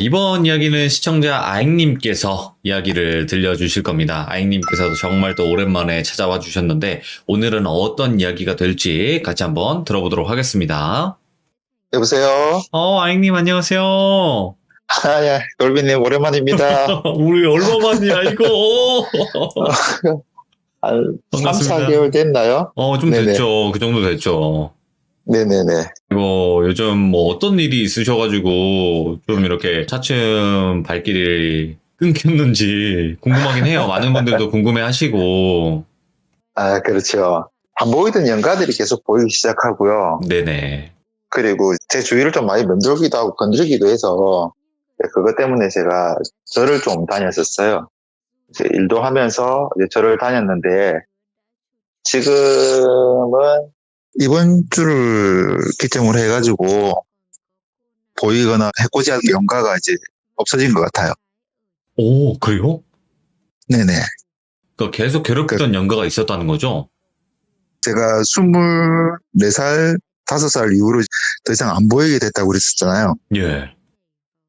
이번 이야기는 시청자 아잉님께서 이야기를 들려주실 겁니다. 아잉님께서도 정말 또 오랜만에 찾아와 주셨는데 오늘은 어떤 이야기가 될지 같이 한번 들어보도록 하겠습니다. 여보세요? 아잉님 안녕하세요. 예, 돌비님 오랜만입니다. 우리 얼마만이야 이거. 한 3, 반갑습니다. 4개월 됐나요? 좀 네네. 됐죠. 그 정도 됐죠. 네네네. 이거 요즘 뭐 어떤 일이 있으셔가지고 좀 이렇게 차츰 발길이 끊겼는지 궁금하긴 해요. 많은 분들도 궁금해 하시고. 아, 그렇죠. 안 보이던 연가들이 계속 보이기 시작하고요. 네네. 그리고 제 주위를 좀 많이 맴돌기도 하고 건드리기도 해서 그것 때문에 제가 절을 좀 다녔었어요. 이제 일도 하면서 이제 절을 다녔는데 지금은 이번 주를 기점으로 해가지고 보이거나 해코지 않는 연가가 이제 없어진 것 같아요. 오, 그래요? 네네. 그러니까 계속 괴롭히던 연가가 있었다는 거죠? 제가 24살, 5살 이후로 더 이상 안 보이게 됐다고 그랬었잖아요. 예.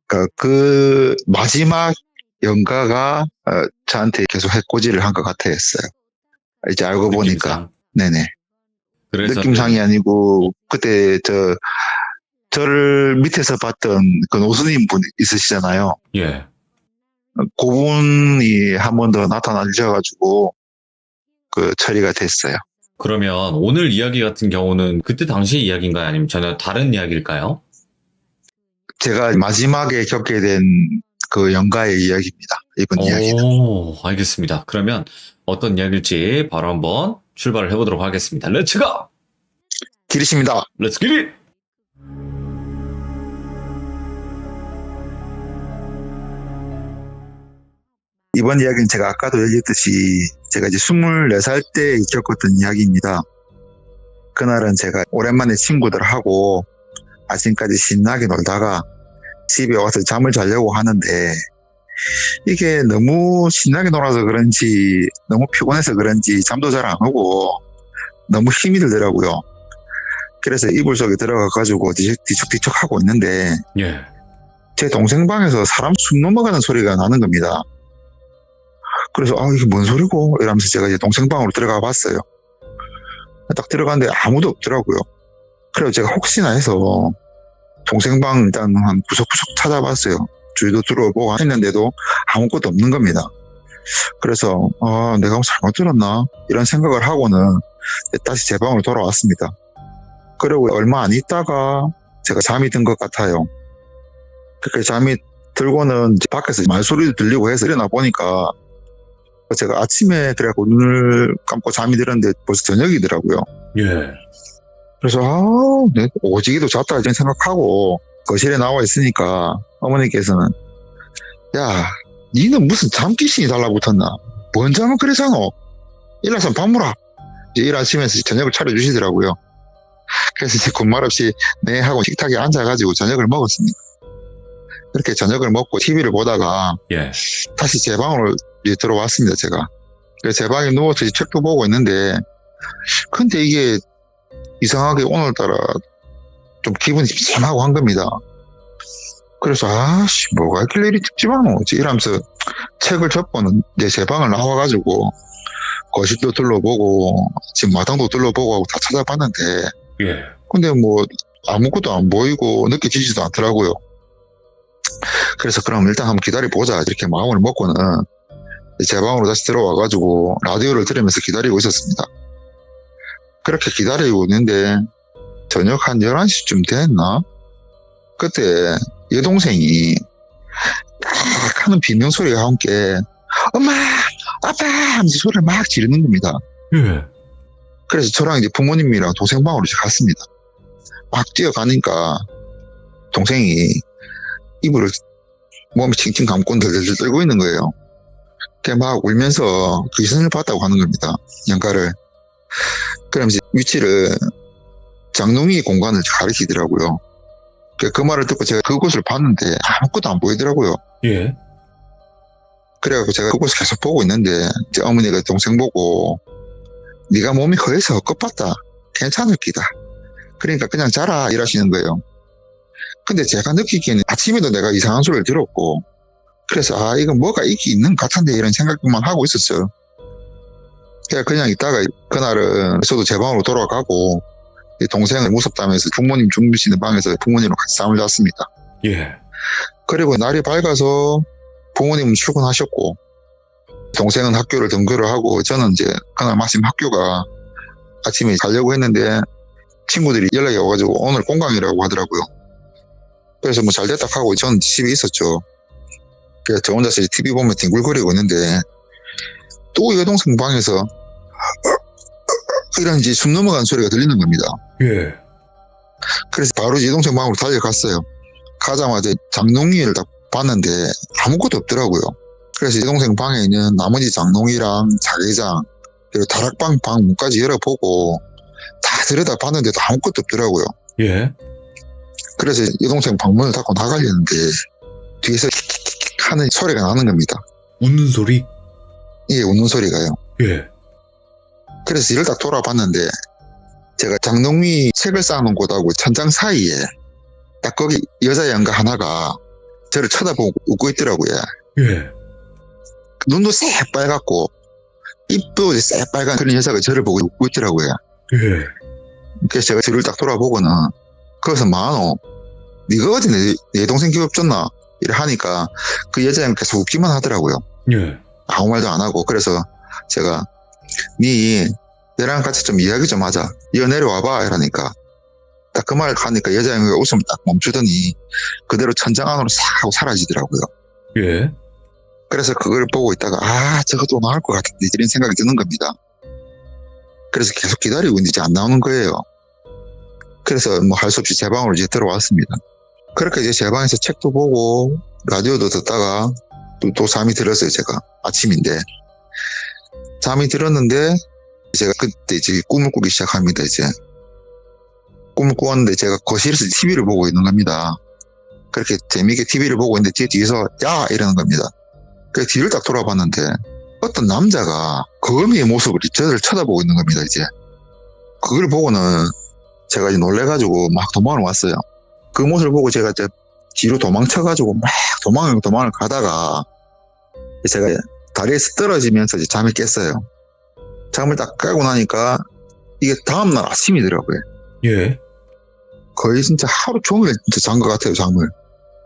그러니까 그 마지막 연가가 저한테 계속 해코지를 한 것 같았어요. 이제 알고 보니까. 느낌상. 네네. 그래서 느낌상이 아니고 그때 저를 밑에서 봤던 그 노스님 분 있으시잖아요. 예. 그분이 한 번 더 나타나 주셔가지고 그 처리가 됐어요. 그러면 오늘 이야기 같은 경우는 그때 당시 이야기인가요? 아니면 전혀 다른 이야기일까요? 제가 마지막에 겪게 된 그 연가의 이야기입니다. 이번 이야기는. 오, 알겠습니다. 그러면 어떤 이야기일지 바로 한번 출발을 해보도록 하겠습니다. 렛츠 고! 기리십니다. 렛츠 기릿! 이번 이야기는 제가 아까도 얘기했듯이 제가 이제 24살 때 겪었던 이야기입니다. 그날은 제가 오랜만에 친구들하고 아침까지 신나게 놀다가 집에 와서 잠을 자려고 하는데 이게 너무 신나게 놀아서 그런지 너무 피곤해서 그런지 잠도 잘 안 오고 너무 힘이 들더라고요. 그래서 이불 속에 들어가가지고 뒤척뒤척 하고 있는데 예. 제 동생 방에서 사람 숨 넘어가는 소리가 나는 겁니다. 그래서 이게 뭔 소리고 이러면서 제가 이제 동생 방으로 들어가 봤어요. 딱 들어갔는데 아무도 없더라고요. 그래서 제가 혹시나 해서 동생 방 일단 한 구석구석 찾아봤어요. 주위도 둘러보고 했는데도 아무것도 없는 겁니다. 그래서 내가 뭐 잘못 들었나 이런 생각을 하고는 다시 제 방으로 돌아왔습니다. 그리고 얼마 안 있다가 제가 잠이 든 것 같아요. 그렇게 잠이 들고는 이제 밖에서 말소리도 들리고 해서 일어나 보니까 제가 아침에 그래갖고 눈을 감고 잠이 들었는데 벌써 저녁이더라고요. 예. 그래서 내 오지기도 잤다 이런 생각하고 거실에 나와 있으니까 어머니께서는 야 니는 무슨 잠귀신이 달라붙었나 뭔 잠을 그래 자노 일어나서 밥 먹어라 이제 일하시면서 저녁을 차려주시더라고요. 그래서 이제 군말 없이 네 하고 식탁에 앉아가지고 저녁을 먹었습니다. 그렇게 저녁을 먹고 TV를 보다가 예. 다시 제 방으로 이제 들어왔습니다. 제가 그래서 제 방에 누워서 이제 책도 보고 있는데 근데 이게 이상하게 오늘따라 좀 기분이 찜찜하고 한 겁니다. 그래서 뭐가 있길래 이리 찝찝하노 이러면서 책을 접고는 이제 제 방을 나와가지고 거실도 둘러보고 지금 마당도 둘러보고 하고 다 찾아봤는데 예. 근데 뭐 아무것도 안 보이고 느껴지지도 않더라고요. 그래서 그럼 일단 한번 기다려보자 이렇게 마음을 먹고는 제 방으로 다시 들어와가지고 라디오를 들으면서 기다리고 있었습니다. 그렇게 기다리고 있는데 저녁 한 11시쯤 됐나? 그때 여동생이 딱 하는 비명소리와 함께 엄마! 아빠! 하면서 소리를 막 지르는 겁니다. 예. 그래서 저랑 이제 부모님이랑 동생 방으로 이제 갔습니다. 막 뛰어가니까 동생이 이불을 몸에 칭칭 감고 덜덜덜 떨고 있는 거예요. 그게 막 울면서 귀신을 봤다고 하는 겁니다. 연가를. 그럼 이제 위치를 장롱이 공간을 가리키더라고요. 그 말을 듣고 제가 그곳을 봤는데 아무것도 안 보이더라고요. 예. 그래갖고 제가 그곳을 계속 보고 있는데 이제 어머니가 동생 보고 네가 몸이 허해서 헛것봤다. 괜찮을 기다. 그러니까 그냥 자라 이러시는 거예요. 근데 제가 느끼기에는 아침에도 내가 이상한 소리를 들었고, 그래서 이건 뭐가 있긴 있는 것 같은데 이런 생각만 하고 있었어요. 그냥 있다가 그날은 저도 제 방으로 돌아가고 이 동생은 무섭다면서 부모님 주무시는 방에서 부모님과 같이 잠을 잤습니다. 예. 그리고 날이 밝아서 부모님은 출근하셨고 동생은 학교를 등교를 하고 저는 이제 그날 마침 학교가 아침에 가려고 했는데 친구들이 연락이 와가지고 오늘 공강이라고 하더라고요. 그래서 뭐 잘 됐다 하고 전 집에 있었죠. 그래서 저 혼자서 TV 보면 뒹굴거리고 있는데 또 여동생 방에서 이런 이제 숨 넘어가는 소리가 들리는 겁니다. 예. 그래서 바로 여동생 방으로 달려갔어요. 가자마자 장롱위를 딱 봤는데 아무것도 없더라고요. 그래서 여동생 방에 있는 나머지 장롱이랑 자개장 그리고 다락방 방 문까지 열어보고 다 들여다봤는데도 아무것도 없더라고요. 예. 그래서 여동생 방문을 닫고 나가려는데 뒤에서 킥킥킥 하는 소리가 나는 겁니다. 웃는 소리? 이게 웃는 소리가요. 예. 그래서 이를 딱 돌아봤는데 제가 장롱위 책을 쌓아놓은 곳하고 천장 사이에 딱 거기 여자 양가 하나가 저를 쳐다보고 웃고 있더라고요. 예. 눈도 새빨갛고 입도 새빨간 그런 여자가 저를 보고 웃고 있더라고요. 예. 그래서 제가 뒤를 딱 돌아보고는 거기서 마노 네가 어디 내 동생 기업 줬나 이래 하니까 그 여자는 계속 웃기만 하더라고요. 예. 아무 말도 안 하고. 그래서 제가 내랑 같이 좀 이야기 좀 하자. 이어 내려와봐 이러니까 딱 그 말 하니까 여자형이 웃음을 딱 멈추더니 그대로 천장 안으로 싹 하고 사라지더라고요. 예. 그래서 그걸 보고 있다가 저거 또 나올 것 같은데 이런 생각이 드는 겁니다. 그래서 계속 기다리고 있는데 이제 안 나오는 거예요. 그래서 뭐 할 수 없이 제 방으로 이제 들어왔습니다. 그렇게 이제 제 방에서 책도 보고 라디오도 듣다가 또 잠이 들었어요. 제가 아침인데 잠이 들었는데 제가 그때 이제 꿈을 꾸기 시작합니다. 이제 꿈을 꾸었는데 제가 거실에서 TV를 보고 있는 겁니다. 그렇게 재미있게 TV를 보고 있는데 뒤에서 야 이러는 겁니다. 그래서 뒤를 딱 돌아봤는데 어떤 남자가 거미의 모습으로 저를 쳐다보고 있는 겁니다. 이제 그걸 보고는 제가 이제 놀래가지고 막 도망을 왔어요. 그 모습을 보고 제가 이제 뒤로 도망쳐가지고 막 도망을 가다가 제가 다리에서 떨어지면서 이제 잠이 깼어요. 잠을 딱 깨고 나니까 이게 다음날 아침이더라고요. 예. 거의 진짜 하루 종일 진짜 잔 것 같아요, 잠을.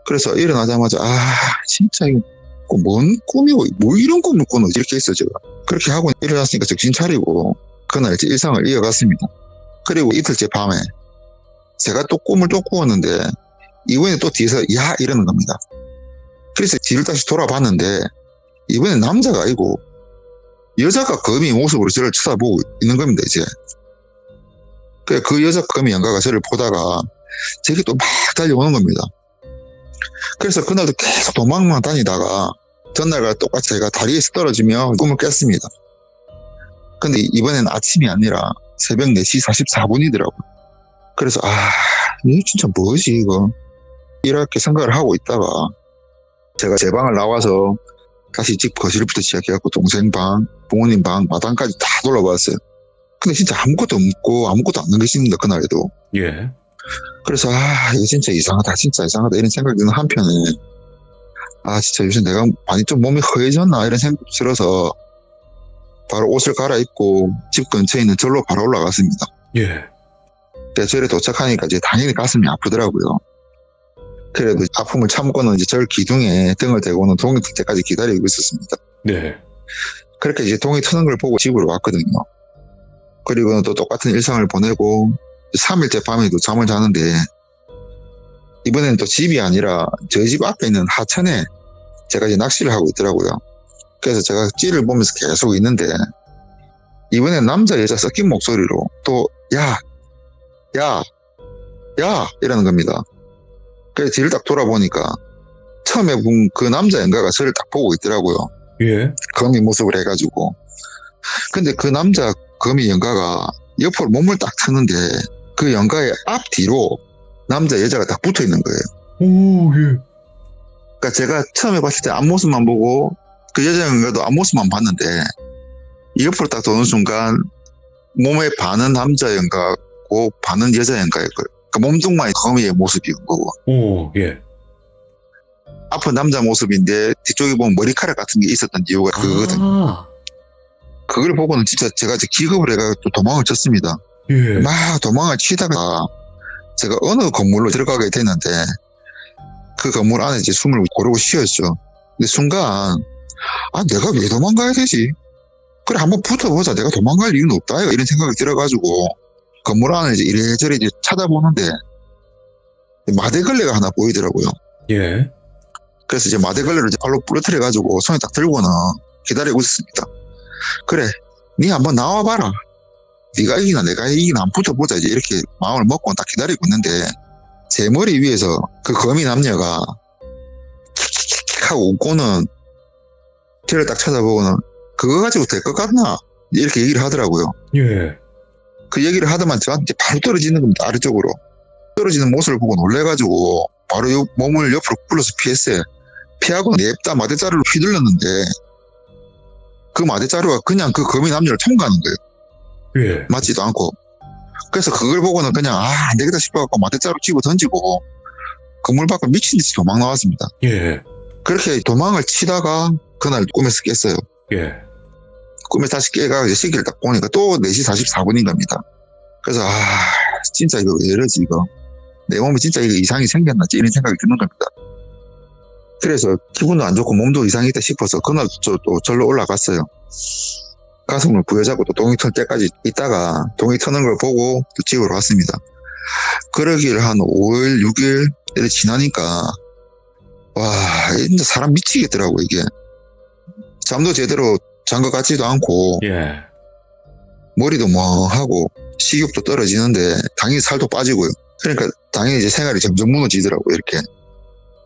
그래서 일어나자마자 진짜 이거 뭔 꿈이고 뭐 이런 꿈을 꾸노 이렇게 했어요, 제가. 그렇게 하고 일어났으니까 정신 차리고 그날 이제 일상을 이어갔습니다. 그리고 이틀째 밤에 제가 또 꿈을 또 꾸었는데 이번에 또 뒤에서 야 이러는 겁니다. 그래서 뒤를 다시 돌아봤는데 이번엔 남자가 아니고 여자가 거미 모습으로 저를 쳐다보고 있는 겁니다. 이제 그 여자 거미 양가가 저를 보다가 제게 또 막 달려오는 겁니다. 그래서 그날도 계속 도망만 다니다가 전날과 똑같이 제가 다리에서 떨어지며 꿈을 깼습니다. 근데 이번엔 아침이 아니라 새벽 4시 44분이더라고요. 그래서 이거 진짜 뭐지 이거 이렇게 생각을 하고 있다가 제가 제 방을 나와서 다시 집 거실부터 시작해갖고 동생 방, 부모님 방, 마당까지 다 돌아봤어요. 근데 진짜 아무것도 없고 아무것도 안 남겼습니다. 그날에도. 예. 그래서 이거 진짜 이상하다 이런 생각이 드는 한편에 진짜 요새 내가 많이 좀 몸이 허해졌나 이런 생각이 들어서 바로 옷을 갈아입고 집 근처에 있는 절로 바로 올라갔습니다. 예. 절에 도착하니까 이제 당연히 가슴이 아프더라고요. 그래도 아픔을 참고는 이제 절 기둥에 등을 대고는 동이 틀 때까지 기다리고 있었습니다. 네. 그렇게 이제 동이 트는 걸 보고 집으로 왔거든요. 그리고 또 똑같은 일상을 보내고 3일째 밤에도 잠을 자는데 이번에는 또 집이 아니라 저희 집 앞에 있는 하천에 제가 이제 낚시를 하고 있더라고요. 그래서 제가 찌를 보면서 계속 있는데 이번엔 남자 여자 섞인 목소리로 또 야 이러는 겁니다. 그래서 뒤를 딱 돌아보니까 처음에 본 그 남자 연가가 저를 딱 보고 있더라고요. 예. 거미 모습을 해가지고. 근데 그 남자 거미 연가가 옆으로 몸을 딱 트는데 그 연가의 앞뒤로 남자 여자가 딱 붙어 있는 거예요. 오, 예. 그러니까 제가 처음에 봤을 때 앞모습만 보고 그 여자 연가도 앞모습만 봤는데 옆으로 딱 도는 순간 몸에 반은 남자 연가고 반은 여자 연가가 그 몸뚱아리 거미의 모습인 거고. 오, 예. 앞은 남자 모습인데 뒤쪽에 보면 머리카락 같은 게 있었던 이유가 그거거든요. 아, 그걸 보고는 진짜 제가 이제 기겁을 해가지고 또 도망을 쳤습니다. 예. 막 도망을 치다가 제가 어느 건물로 들어가게 됐는데 그 건물 안에 이제 숨을 고르고 쉬었죠. 근데 순간 내가 왜 도망가야 되지? 그래 한번 붙어보자. 내가 도망갈 이유는 없다. 이런 생각이 들어가지고 건물 안을 이제 이래저래 이제 찾아보는데 마대걸레가 하나 보이더라고요. 예. 그래서 이제 마대걸레를 이제 발로 부러뜨려가지고 손에 딱 들고는 기다리고 있었습니다. 그래, 니 한번 나와봐라. 네가 이기나 내가 이기나 한번 붙어보자. 이제 이렇게 마음을 먹고 딱 기다리고 있는데 제 머리 위에서 그 거미 남녀가 킥킥킥 하고 웃고는 저를 딱 쳐다보고는 그거 가지고 될 것 같나? 이렇게 얘기를 하더라고요. 예. 그 얘기를 하더만 저한테 바로 떨어지는 겁니다. 아래쪽으로. 떨어지는 모습을 보고 놀래가지고 바로 몸을 옆으로 굴러서 피했어요. 피하고 냅다 마대자루를 휘둘렀는데 그 마대자루가 그냥 그 거미 남녀를 통과하는 거예요. 예. 맞지도 않고. 그래서 그걸 보고는 그냥 안 되겠다 싶어갖고 마대자루 집어 던지고 건물 밖으로 미친 듯이 도망 나왔습니다. 예. 그렇게 도망을 치다가 그날 꿈에서 깼어요. 예. 꿈에 다시 깨가 이제 시계를 딱 보니까 또 4시 44분인 겁니다. 그래서 진짜 이거 왜 이러지 이거. 내 몸에 진짜 이거 이상이 생겼나 이런 생각이 드는 겁니다. 그래서 기분도 안 좋고 몸도 이상이 있다 싶어서 그날 또 절로 올라갔어요. 가슴을 부여잡고 또 동이 털 때까지 있다가 동이 터는 걸 보고 또 집으로 왔습니다. 그러길 한 5일, 6일 이렇게 지나니까 와 진짜 사람 미치겠더라고 이게. 잠도 제대로 잔 것 같지도 않고 예. 머리도 멍하고 식욕도 떨어지는데 당연히 살도 빠지고요. 그러니까 당연히 이제 생활이 점점 무너지더라고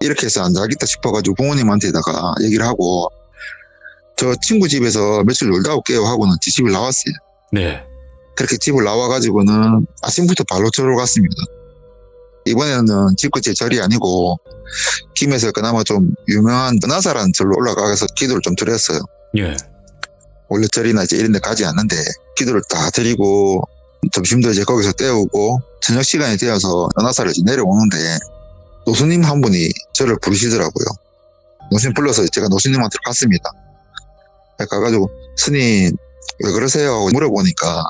이렇게 해서 안 되겠다 싶어가지고 부모님한테다가 얘기를 하고 저 친구 집에서 며칠 놀다 올게요 하고는 집을 나왔어요. 네. 그렇게 집을 나와가지고는 아침부터 발로 절로 갔습니다. 이번에는 집 끝에 절이 아니고 김에서 그나마 좀 유명한 은하사라는 절로 올라가서 기도를 좀 드렸어요. 예. 원래 절이나 이제 이런 데 가지 않는데 기도를 다 드리고 점심도 이제 거기서 때우고 저녁 시간이 되어서 은하사를 이제 내려오는데 노수님 한 분이 저를 부르시더라고요. 노수님 불러서 제가 노수님한테 갔습니다. 가가지고 스님 왜 그러세요? 하고 물어보니까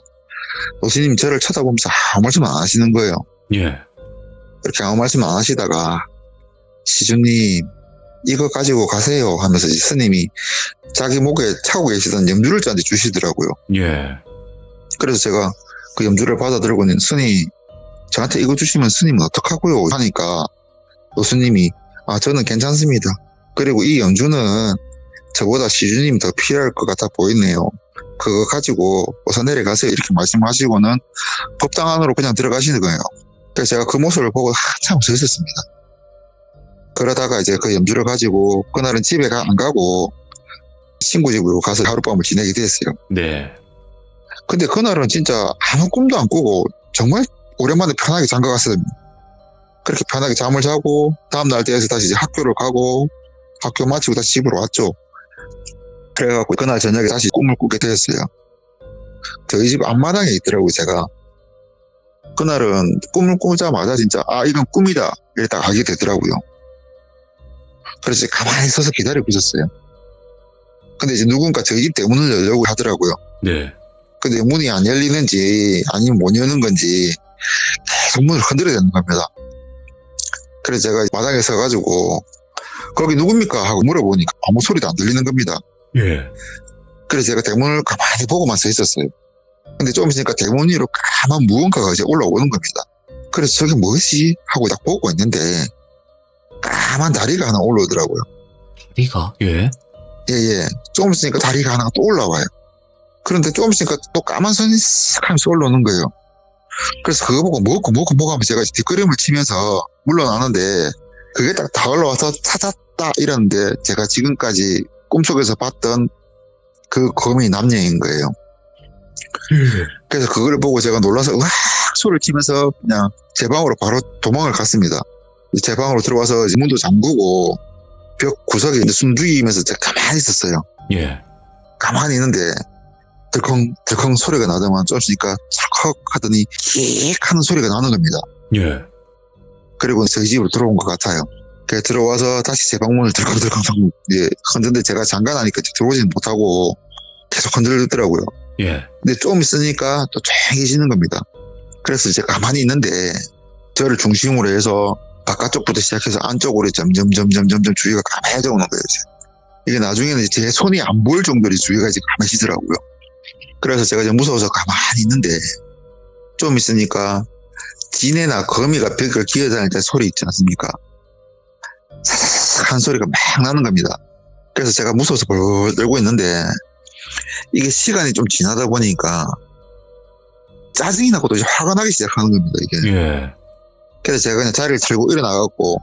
노수님 저를 쳐다보면서 아무 말씀 안 하시는 거예요. 예. 그렇게 아무 말씀 안 하시다가 시주님 이거 가지고 가세요 하면서 이제 스님이 자기 목에 차고 계시던 염주를 저한테 주시더라고요. 예. 그래서 제가 그 염주를 받아 들고는 스님 저한테 이거 주시면 스님은 어떡하고요 하니까 노스님이 저는 괜찮습니다. 그리고 이 염주는 저보다 시주님이 더 필요할 것 같아 보이네요. 그거 가지고 어서 내려가세요 이렇게 말씀하시고는 법당 안으로 그냥 들어가시는 거예요. 그래서 제가 그 모습을 보고 한참 서 있었습니다. 그러다가 이제 그 염주를 가지고 그날은 집에 안 가고 친구 집으로 가서 하룻밤을 지내게 됐어요. 네. 근데 그날은 진짜 아무 꿈도 안 꾸고 정말 오랜만에 편하게 잔 것 같습니다. 그렇게 편하게 잠을 자고 다음날 되어서 다시 이제 학교를 가고 학교 마치고 다시 집으로 왔죠. 그래갖고 그날 저녁에 다시 꿈을 꾸게 되었어요. 저희 집 앞마당에 있더라고요 제가. 그날은 꿈을 꾸자마자 진짜 이건 꿈이다 이랬다가 하게 되더라고요. 그래서 가만히 서서 기다리고 있었어요. 근데 이제 누군가 저희 집 대문을 열려고 하더라고요. 네. 근데 문이 안 열리는지 아니면 못 여는 건지 계속 문을 흔들어야 되는 겁니다. 그래서 제가 마당에 서가지고 거기 누굽니까 하고 물어보니까 아무 소리도 안 들리는 겁니다. 예. 그래서 제가 대문을 가만히 보고만 서 있었어요. 근데 좀 있으니까 대문 위로 까만 무언가가 이제 올라오는 겁니다. 그래서 저게 뭐지 하고 딱 보고 있는데 까만 다리가 하나 올라오더라고요. 다리가? 예. 예. 조금 있으니까 다리가 하나가 또 올라와요. 그런데 조금 있으니까 또 까만 손이 싹 하면서 올라오는 거예요. 그래서 그거 보고 뭐고 하면서 제가 뒷걸음을 치면서 물러나는데 그게 딱 다 올라와서 찾았다 이러는데 제가 지금까지 꿈속에서 봤던 그 거미 남녀인 거예요. 예. 그래서 그걸 보고 제가 놀라서 으악 소리를 치면서 그냥 제 방으로 바로 도망을 갔습니다. 제 방으로 들어와서 문도 잠그고 벽 구석에 이제 숨죽이면서 제가 가만히 있었어요. 예. 가만히 있는데 덜컹 소리가 나더만 좀 있으니까 철컥 하더니 킥 하는 소리가 나는 겁니다. 예. 그리고 저희 집으로 들어온 것 같아요. 그래서 들어와서 다시 제 방문을 들어가고 예, 흔든데 제가 잠가나니까 들어오지는 못하고 계속 흔들더라고요. 예. 근데 좀 있으니까 또 조용해지는 겁니다. 그래서 제가 가만히 있는데 저를 중심으로 해서 바깥쪽부터 시작해서 안쪽으로 점점 주위가 까매져 오는 거예요. 이제. 이게 나중에는 제 손이 안 보일 정도로 주위가 이제 까매지더라고요. 그래서 제가 이제 무서워서 가만히 있는데 좀 있으니까 지네나 거미가 벽을 기어다닐 때 소리 있지 않습니까? 사사삭 한 소리가 막 나는 겁니다. 그래서 제가 무서워서 벌벌 떨고 있는데 이게 시간이 좀 지나다 보니까 짜증이 나고 또 이제 화가 나기 시작하는 겁니다, 이게. 예. 그래서 제가 그냥 자리를 틀고 일어나갖고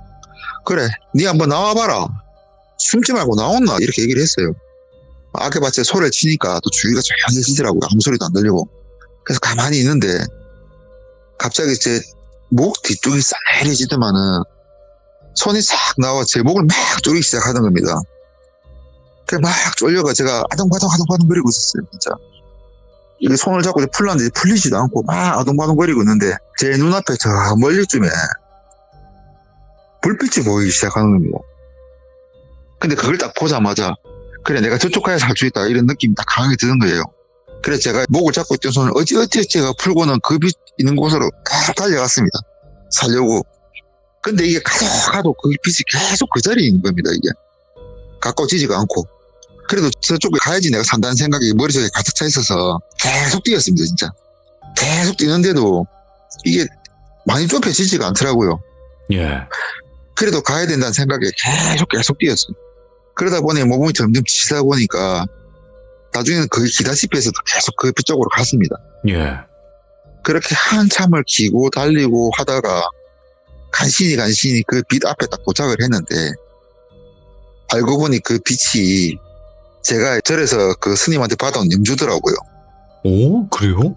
그래, 니 한번 나와봐라. 숨지 말고 나온나 이렇게 얘기를 했어요. 아껴봤자 소리를 치니까 또 주위가 조용해지더라고요. 아무 소리도 안 들리고. 그래서 가만히 있는데 갑자기 제 목 뒤쪽이 싸해지더만은 손이 싹 나와 제 목을 막 쪼르기 시작하는 겁니다. 그래 막 쫄려가 제가 아동바동 거리고 있었어요, 진짜. 이게 손을 잡고 풀렸는데 풀리지도 않고 막 아동바동 거리고 있는데 제 눈앞에 저 멀리쯤에 불빛이 보이기 시작하는 겁니다. 근데 그걸 딱 보자마자 그래 내가 저쪽 가야 살 수 있다 이런 느낌이 딱 강하게 드는 거예요. 그래서 제가 목을 잡고 있던 손을 어찌어찌가 풀고는 그 빛 있는 곳으로 계속 달려갔습니다. 살려고. 근데 이게 가도 그 빛이 계속 그 자리에 있는 겁니다. 이게 가까워지지가 않고. 그래도 저쪽에 가야지 내가 산다는 생각이 머릿속에 가득 차 있어서 계속 뛰었습니다. 진짜 계속 뛰는데도 이게 많이 좁혀지지가 않더라고요. 예. 그래도 가야 된다는 생각에 계속 뛰었어요. 그러다 보니 몸이 점점 지치다 보니까 나중에는 거의 기다시피 해서 계속 그 쪽으로 갔습니다. 예. 그렇게 한참을 기고 달리고 하다가 간신히 그 빛 앞에 딱 도착을 했는데 알고 보니 그 빛이 제가 절에서 그 스님한테 받아온 염주더라고요. 오, 그래요?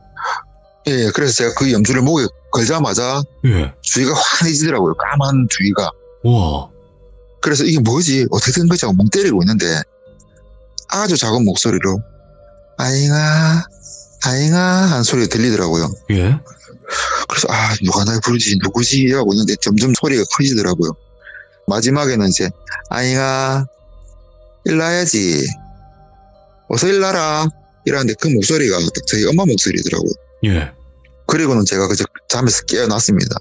예, 그래서 제가 그 염주를 목에 걸자마자 예. 주위가 환해지더라고요. 까만 주위가. 우와. 그래서 이게 뭐지? 어떻게 된 거지? 하고 멍 때리고 있는데 아주 작은 목소리로 아잉아 한 소리가 들리더라고요. 예. 그래서 누가 날 부르지 누구지 하고 있는데 점점 소리가 커지더라고요. 마지막에는 이제 아잉아 일나야지 어서 일나라 이러는데 그 목소리가 저희 엄마 목소리더라고요. 예. 그리고는 제가 그저 잠에서 깨어났습니다.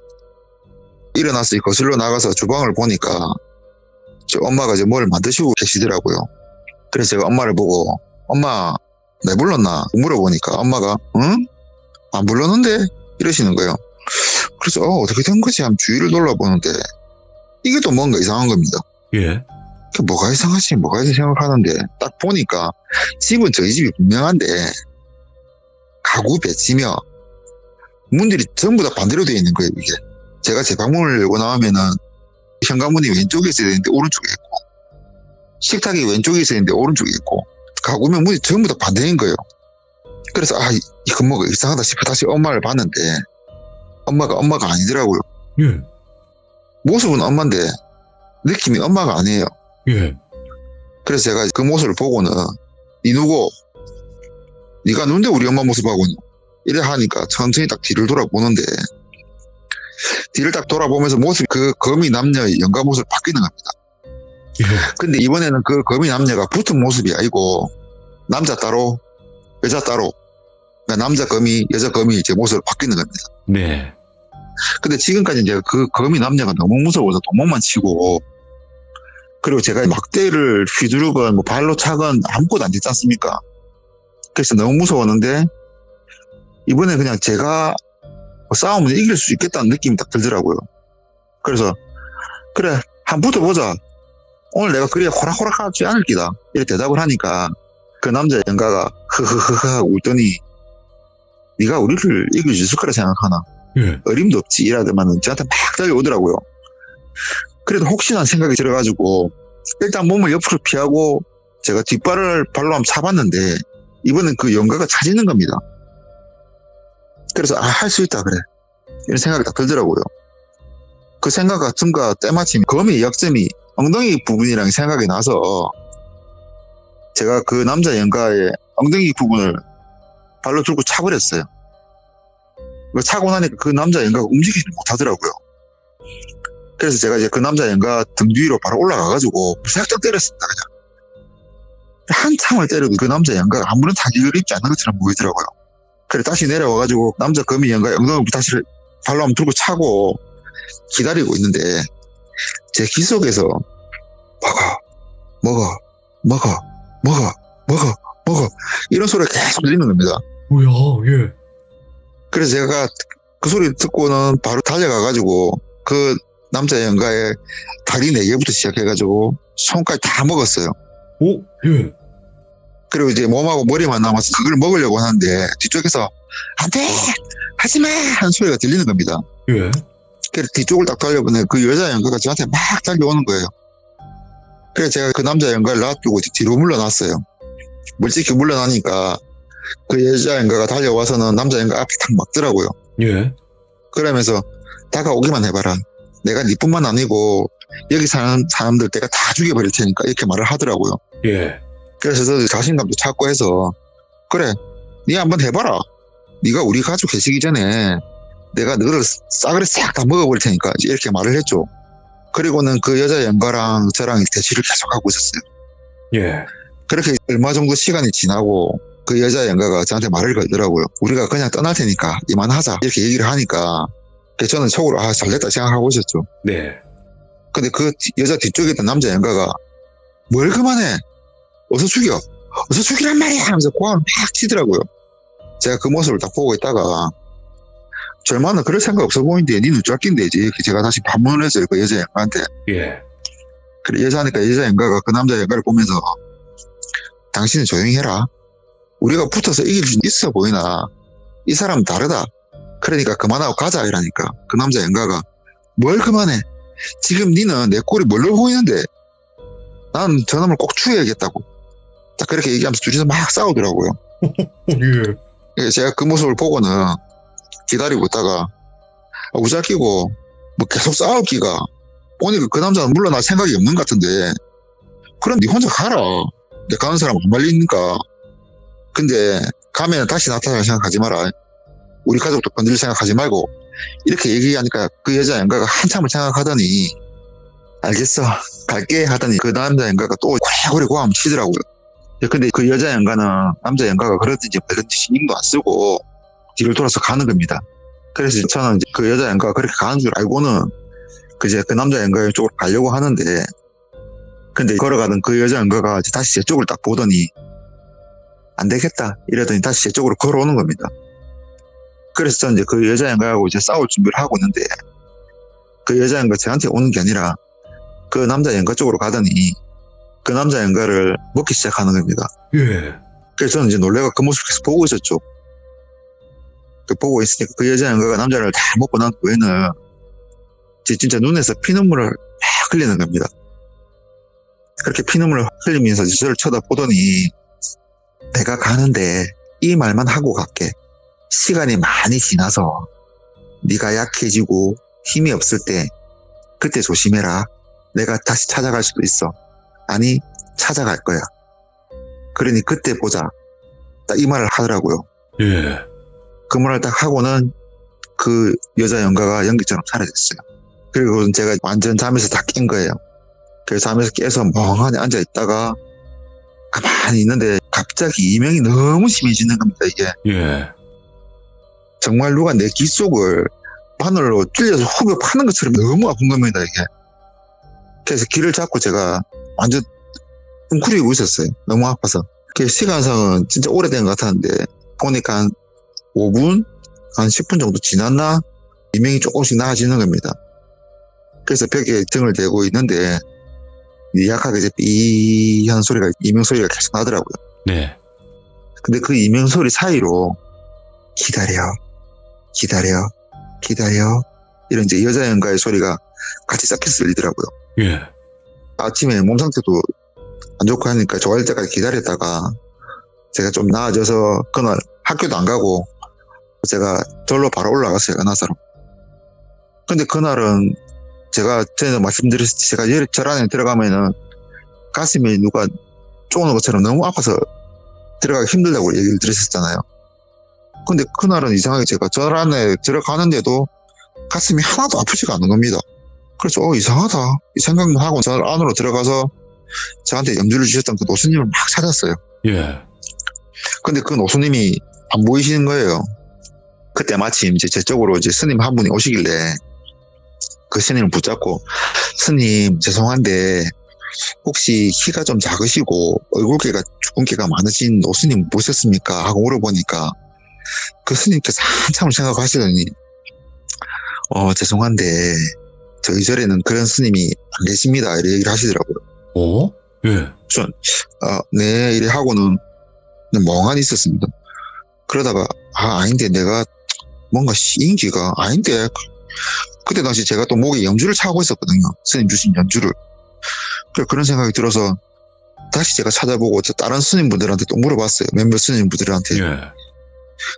일어나서 거실로 나가서 주방을 보니까 저 엄마가 이제 뭘 만드시고 계시더라고요. 그래서 제가 엄마를 보고 엄마 내 불렀나 물어보니까 엄마가 응? 안 불렀는데? 이러시는 거예요. 그래서 어떻게 된 거지? 하면 주위를 돌아보는데 이게 또 뭔가 이상한 겁니다. 예. 뭐가 이상하지 생각하는데 딱 보니까 집은 저희 집이 분명한데 가구 배치며 문들이 전부 다 반대로 되어 있는 거예요. 이게 제가 제 방문을 열고 나오면은 현관문이 왼쪽에 있어야 되는데 오른쪽에 있고 식탁이 왼쪽에 있어야 되는데 오른쪽에 있고 가구면 문이 전부 다 반대인 거예요. 그래서 이 건물가 이상하다 싶어 다시 엄마를 봤는데 엄마가 아니더라고요. 예. 모습은 엄마인데 느낌이 엄마가 아니에요. 예. 그래서 제가 그 모습을 보고는 니 누구? 니가 누군데 우리 엄마 모습하고는 이래 하니까 천천히 딱 뒤를 돌아보는데 뒤를 딱 돌아보면서 모습이 그 거미 남녀의 연가 모습을 바뀌는 겁니다. 예. 근데 이번에는 그 거미 남녀가 붙은 모습이 아니고 남자 따로 여자 따로 그러니까 남자 거미 여자 거미 제 모습으로 바뀌는 겁니다. 네. 근데 지금까지 제가 그 거미 남녀가 너무 무서워서 도망만 치고 그리고 제가 막대를 휘두르건 뭐 발로 차건 아무것도 안 됐지 않습니까? 그래서 너무 무서웠는데 이번에 그냥 제가 싸우면 이길 수 있겠다는 느낌이 딱 들더라고요. 그래서 그래 한번 붙어보자. 오늘 내가 그래야 호락호락하지 않을 기다. 이렇게 대답을 하니까 그 남자 연가가 흐흐흐흐 하고 웃더니 네가 우리를 이길 수 있을 거라 생각하나? 예. 어림도 없지 이라더만은 저한테 막 달려오더라고요. 그래도 혹시나 생각이 들어가지고 일단 몸을 옆으로 피하고 제가 뒷발을 발로 한번 차봤는데 이번엔 그 연가가 차지는 겁니다. 그래서 할 수 있다 그래 이런 생각이 딱 들더라고요. 그 생각 같은가 때마침 거미의 약점이 엉덩이 부분이랑 생각이 나서 제가 그 남자 연가의 엉덩이 부분을 발로 들고 차버렸어요. 차고 나니까 그 남자 연가가 움직이지 못하더라고요. 그래서 제가 이제 그 남자 연가 등 뒤로 바로 올라가가지고 살짝 때렸습니다. 그냥 한참을 때려도 그 남자 연가가 아무런 타격을 입지 않는 것처럼 보이더라고요. 그래 다시 내려와가지고 남자 거미 연가 엉덩이 다시 발로 한번 들고 차고 기다리고 있는데 제 귀 속에서 먹어 이런 소리가 계속 들리는 겁니다. 뭐야, 예. 그래서 제가 그 소리 듣고는 바로 달려가가지고 그 남자 연가의 다리 4개부터 시작해가지고 손까지 다 먹었어요. 오, 예. 그리고 이제 몸하고 머리만 남아서 그걸 먹으려고 하는데 뒤쪽에서 안돼 하지마 하는 소리가 들리는 겁니다. 예. 그래서 뒤쪽을 딱 돌려보니 그 여자 연가가 저한테 막 달려오는 거예요. 그래서 제가 그 남자 연가를 놔두고 뒤로 물러났어요. 멀찍이 물러나니까 그 여자 연가가 달려와서는 남자 연가 앞에 탁 막더라고요. 예. 그러면서 다가오기만 해봐라. 내가 니뿐만 아니고 여기 사는 사람들 내가 다 죽여버릴 테니까 이렇게 말을 하더라고요. 예. 그래서 저도 자신감도 찾고 해서 그래 니 한번 해봐라. 니가 우리 가족 계시기 전에 내가 너를 싸그리 싹 다 먹어버릴 테니까 이렇게 말을 했죠. 그리고는 그 여자 연가랑 저랑 대치를 계속하고 있었어요. 예. 그렇게 얼마 정도 시간이 지나고 그 여자 연가가 저한테 말을 걸더라고요. 우리가 그냥 떠날 테니까 이만하자 이렇게 얘기를 하니까 저는 속으로 잘됐다 생각하고 있었죠. 네. 근데 그 여자 뒤쪽에 있던 남자 연가가 뭘 그만해 어서 죽이란 말이야 하면서 고함을 막 치더라고요. 제가 그 모습을 딱 보고 있다가 절만은 그럴 생각 없어 보이는데 니는 쫄낀데 이렇게 제가 다시 반문을 했어요. 그 여자 연가한테. 예. 그래 여자니까 여자 연가가 그 남자 연가를 보면서 당신은 조용히 해라. 우리가 붙어서 이길 수 있어 보이나 이 사람은 다르다. 그러니까 그만하고 가자 이라니까 그 남자 연가가 뭘 그만해. 지금 니는 내 꼴이 뭘로 보이는데 난 저놈을 꼭 죽여야겠다고. 자 그렇게 얘기하면서 둘이서 막 싸우더라고요. 예. 제가 그 모습을 보고는 기다리고 있다가 우자끼고 뭐 계속 싸울 기가 보니까 그 남자는 물러날 생각이 없는 것 같은데 그럼 니 혼자 가라. 내 가는 사람 안 말리니까. 근데 가면 다시 나타날 생각하지 마라. 우리 가족도 건드릴 생각하지 말고 이렇게 얘기하니까 그 여자 연가가 한참을 생각하더니 알겠어 갈게 하더니 그 남자 연가가 또 고래고래 고함을 치더라고요. 근데 그 여자 연가는 남자 연가가 그러든지 말든지 신경도 안 쓰고 뒤를 돌아서 가는 겁니다. 그래서 저는 이제 그 여자 연가가 그렇게 가는 줄 알고는 그 남자 연가 쪽으로 가려고 하는데 근데 걸어가던 그 여자 연가가 다시 제 쪽을 딱 보더니 안 되겠다 이러더니 다시 제 쪽으로 걸어오는 겁니다. 그래서 저는 이제 그 여자 연가하고 이제 싸울 준비를 하고 있는데 그 여자 연가 저한테 오는 게 아니라 그 남자 연가 쪽으로 가더니 그 남자 연가를 먹기 시작하는 겁니다. 예. 그래서 저는 이제 놀래가 그 모습을 계속 보고 있었죠. 보고 있으니까 그 여자 연가가 남자를 다 먹고 난 후에는 진짜 눈에서 피눈물을 막 흘리는 겁니다. 그렇게 피눈물을 흘리면서 저를 쳐다보더니 내가 가는데 이 말만 하고 갈게. 시간이 많이 지나서 네가 약해지고 힘이 없을 때 그때 조심해라. 내가 다시 찾아갈 수도 있어. 아니 찾아갈 거야. 그러니 그때 보자. 딱 이 말을 하더라고요. 예. 그 말을 딱 하고는 그 여자 연가가 연기처럼 사라졌어요. 그리고 제가 완전 잠에서 다 깬 거예요. 그래서 잠에서 깨서 멍하니 앉아있다가 가만히 있는데 갑자기 이명이 너무 심해지는 겁니다. 이게 예. 정말 누가 내 귀 속을 바늘로 찔려서 후벼 파는 것처럼 너무 아픈 겁니다. 이게 그래서 귀를 잡고 제가 완전 웅크리고 있었어요. 너무 아파서. 시간상은 진짜 오래된 것 같았는데 보니까 한 5분? 한 10분 정도 지났나? 이명이 조금씩 나아지는 겁니다. 그래서 벽에 등을 대고 있는데 약하게 이제 삐한 소리가 이명 소리가 계속 나더라고요. 네. 근데 그 이명 소리 사이로 기다려 이런 이제 여자 연가의 소리가 같이 섞여서 들리더라고요. 예. 아침에 몸 상태도 안 좋고 하니까 좋아질 때까지 기다렸다가 제가 좀 나아져서 그날 학교도 안 가고 제가 절로 바로 올라갔어요. 은하사로. 근데 그날은 제가 전에 말씀드렸듯이 제가 절 안에 들어가면은 가슴에 누가 쪼는 것처럼 너무 아파서 들어가기 힘들다고 얘기를 드렸었잖아요. 근데 그날은 이상하게 제가 절 안에 들어가는데도 가슴이 하나도 아프지가 않은 겁니다. 그래서 이상하다 이 생각만 하고 저 안으로 들어가서 저한테 염주를 주셨던 그 노수님을 막 찾았어요. 예. 근데 그 노수님이 안 보이시는 거예요. 그때 마침 이제 제 쪽으로 이제 스님 한 분이 오시길래 그 스님을 붙잡고 스님 죄송한데 혹시 키가 좀 작으시고 얼굴깨가 주근깨가 많으신 노스님 보셨습니까? 하고 물어보니까 그 스님께서 한참을 생각하시더니 죄송한데 저희 절에는 그런 스님이 안 계십니다 이렇게 얘기를 하시더라고요. 어? 예. 네 이래 하고는 그냥 멍하니 있었습니다. 그러다가 아닌데 내가 뭔가 인기가 아닌데 그때 당시 제가 또 목에 염주를 차고 있었거든요. 스님 주신 염주를. 그런 생각이 들어서 다시 제가 찾아보고 다른 스님분들한테 또 물어봤어요. 몇몇 스님분들한테. 예.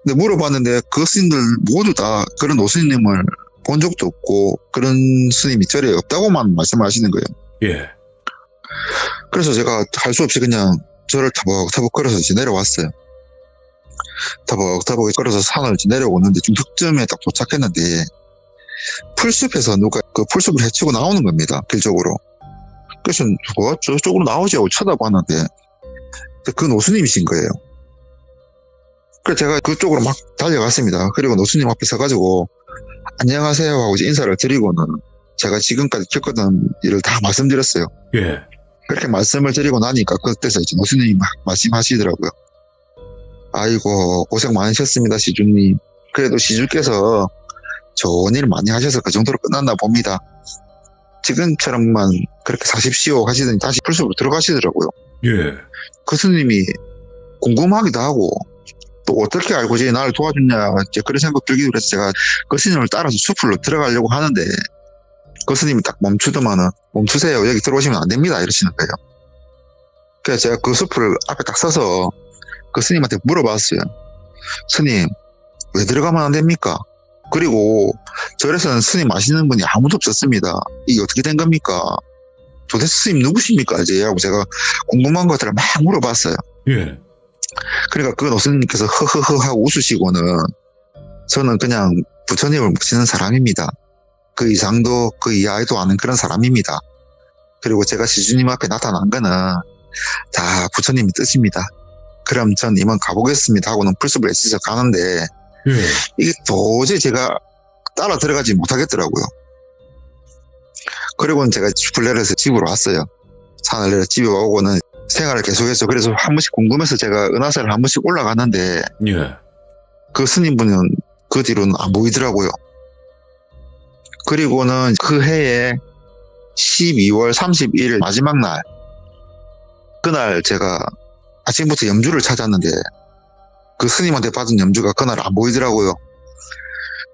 근데 물어봤는데 그 스님들 모두 다 그런 노스님을 본 적도 없고 그런 스님이 절에 없다고만 말씀하시는 거예요. 예. 그래서 제가 할 수 없이 그냥 절을 타벅타벅 걸어서 이제 내려왔어요. 타벅타벅 걸어서 산을 이제 내려오는데 좀 득점에 딱 도착했는데 풀숲에서 누가 그 풀숲을 헤치고 나오는 겁니다. 길쪽으로. 그래서 누가 저쪽으로 나오지 하고 쳐다봤는데 그 노수님이신 거예요. 그래서 제가 그쪽으로 막 달려갔습니다. 그리고 노수님 앞에 서가지고 안녕하세요 하고 이제 인사를 드리고는 제가 지금까지 겪었던 일을 다 말씀드렸어요. 예. 그렇게 말씀을 드리고 나니까 그때서 이제 노수님이 막 말씀하시더라고요. 아이고 고생 많으셨습니다 시주님. 그래도 시주께서 좋은 일 많이 하셔서 그 정도로 끝났나 봅니다. 지금처럼만 그렇게 사십시오 하시더니 다시 풀숲으로 들어가시더라고요. 예. 그 스님이 궁금하기도 하고 또 어떻게 알고 이제 나를 도와줬냐 이제 그런 생각 들기도 해서 제가 그 스님을 따라서 숲으로 들어가려고 하는데 그 스님이 딱 멈추더만은 멈추세요 여기 들어오시면 안 됩니다 이러시는 거예요. 그래서 제가 그 숲을 앞에 딱 서서 그 스님한테 물어봤어요. 스님 왜 들어가면 안 됩니까? 그리고 절에서는 스님 아시는 분이 아무도 없었습니다. 이게 어떻게 된 겁니까? 도대체 스님 누구십니까? 이제 하고 제가 궁금한 것들을 막 물어봤어요. 예. 그러니까 그 노스님께서 허허허 하고 웃으시고는 저는 그냥 부처님을 모시는 사람입니다. 그 이상도 그 이하에도 아는 그런 사람입니다. 그리고 제가 시주님 앞에 나타난 거는 다 부처님의 뜻입니다. 그럼 전 이만 가보겠습니다 하고는 풀숲을 애써서 가는데 예. 이게 도저히 제가 따라 들어가지 못하겠더라고요. 그리고는 제가 숲을 내려서 집으로 왔어요. 산을 내려 집에 오고는 생활을 계속했어요. 그래서 한 번씩 궁금해서 제가 은하사를 한 번씩 올라갔는데 예. 그 스님분은 그 뒤로는 안 보이더라고요. 그리고는 그 해에 12월 31일 마지막 날 그날 제가 아침부터 염주를 찾았는데 그 스님한테 받은 염주가 그날 안 보이더라고요.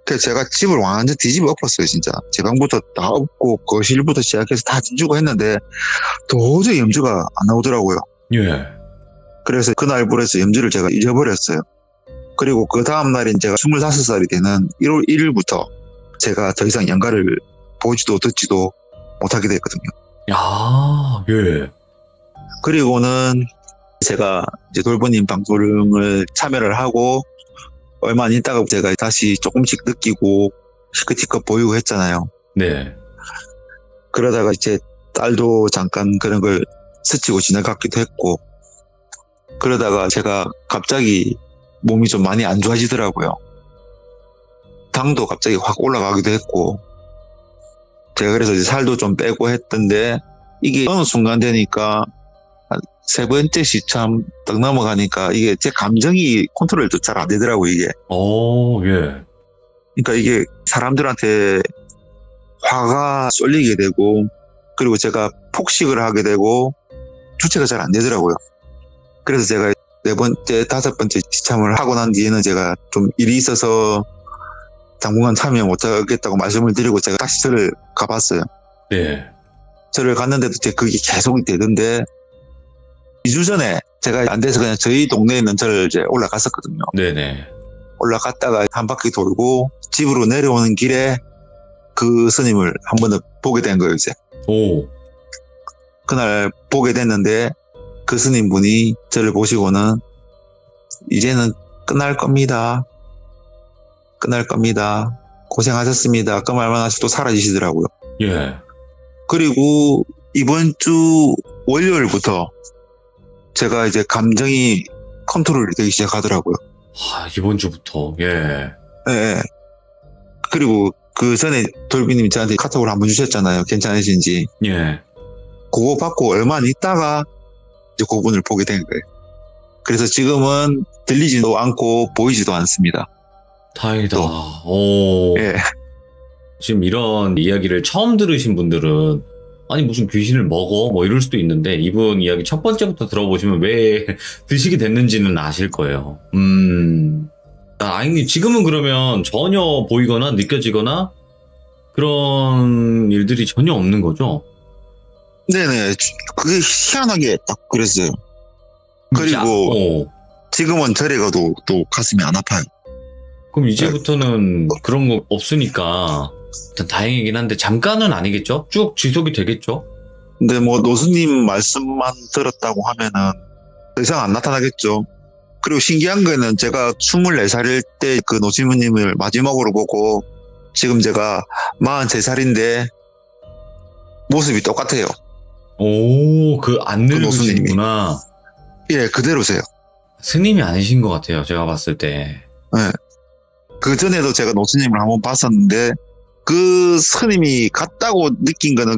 그래서 제가 집을 완전 뒤집어 엎었어요. 진짜 제 방부터 다 엎고 거실부터 시작해서 다 진주고 했는데 도저히 염주가 안 나오더라고요. 예. 그래서 그날부터 염주를 제가 잊어버렸어요. 그리고 그 다음 날인 제가 25살이 되는 1월 1일부터 제가 더 이상 연가를 보지도 듣지도 못하게 됐거든요. 야, 예. 그리고는 제가 이제 돌보님 방송을 참여를 하고 얼마 안 있다가 제가 다시 조금씩 느끼고 시커티커 보이고 했잖아요. 네. 그러다가 이제 딸도 잠깐 그런 걸 스치고 지나갔기도 했고 그러다가 제가 갑자기 몸이 좀 많이 안 좋아지더라고요. 당도 갑자기 확 올라가기도 했고 제가 그래서 이제 살도 좀 빼고 했던데 이게 어느 순간 되니까 한 세 번째 시참 딱 넘어가니까 이게 제 감정이 컨트롤도 잘 안 되더라고요, 이게. 예. 그러니까 이게 사람들한테 화가 쏠리게 되고 그리고 제가 폭식을 하게 되고 주체가 잘 안 되더라고요. 그래서 제가 네 번째, 다섯 번째 시참을 하고 난 뒤에는 제가 좀 일이 있어서 당분간 참여 못하겠다고 말씀을 드리고 제가 다시 절을 가봤어요. 네. 절을 갔는데도 그게 계속 되던데 2주 전에 제가 안 돼서 그냥 저희 동네에 있는 절을 이제 올라갔었거든요. 네네. 올라갔다가 한 바퀴 돌고 집으로 내려오는 길에 그 스님을 한 번 더 보게 된 거예요, 이제. 오. 그날 보게 됐는데 그 스님분이 저를 보시고는 이제는 끝날 겁니다. 끝날 겁니다. 고생하셨습니다. 그 말만 하시고 또 사라지시더라고요. 예. 그리고 이번 주 월요일부터 제가 이제 감정이 컨트롤이 되기 시작하더라고요. 이번 주부터. 예. 예, 예. 그리고 그 전에 돌비님이 저한테 카톡을 한번 주셨잖아요. 괜찮으신지. 예. 그거 받고 얼마 안 있다가 이제 그분을 보게 된 거예요. 그래서 지금은 들리지도 않고 보이지도 않습니다. 다행이다. 또. 오. 예. 지금 이런 이야기를 처음 들으신 분들은 아니 무슨 귀신을 먹어 뭐 이럴 수도 있는데 이분 이야기 첫 번째부터 들어보시면 왜 드시게 됐는지는 아실 거예요. 아잉님 지금은 그러면 전혀 보이거나 느껴지거나 그런 일들이 전혀 없는 거죠? 네네. 그게 희한하게 딱 그랬어요. 진짜? 그리고 지금은 저래 가도 또 가슴이 안 아파요. 그럼 이제부터는 그런 거 없으니까 일단 다행이긴 한데 잠깐은 아니겠죠? 쭉 지속이 되겠죠? 근데 뭐 노수님 말씀만 들었다고 하면은 더 이상 안 나타나겠죠. 그리고 신기한 거는 제가 24살일 때 그 노시무님을 마지막으로 보고 지금 제가 43살인데 모습이 똑같아요. 오, 그 안 노스님이. 늙으시구나. 예, 그대로세요. 스님이 아니신 것 같아요. 제가 봤을 때. 그 전에도 제가 노스님을 한번 봤었는데 그 스님이 같다고 느낀 거는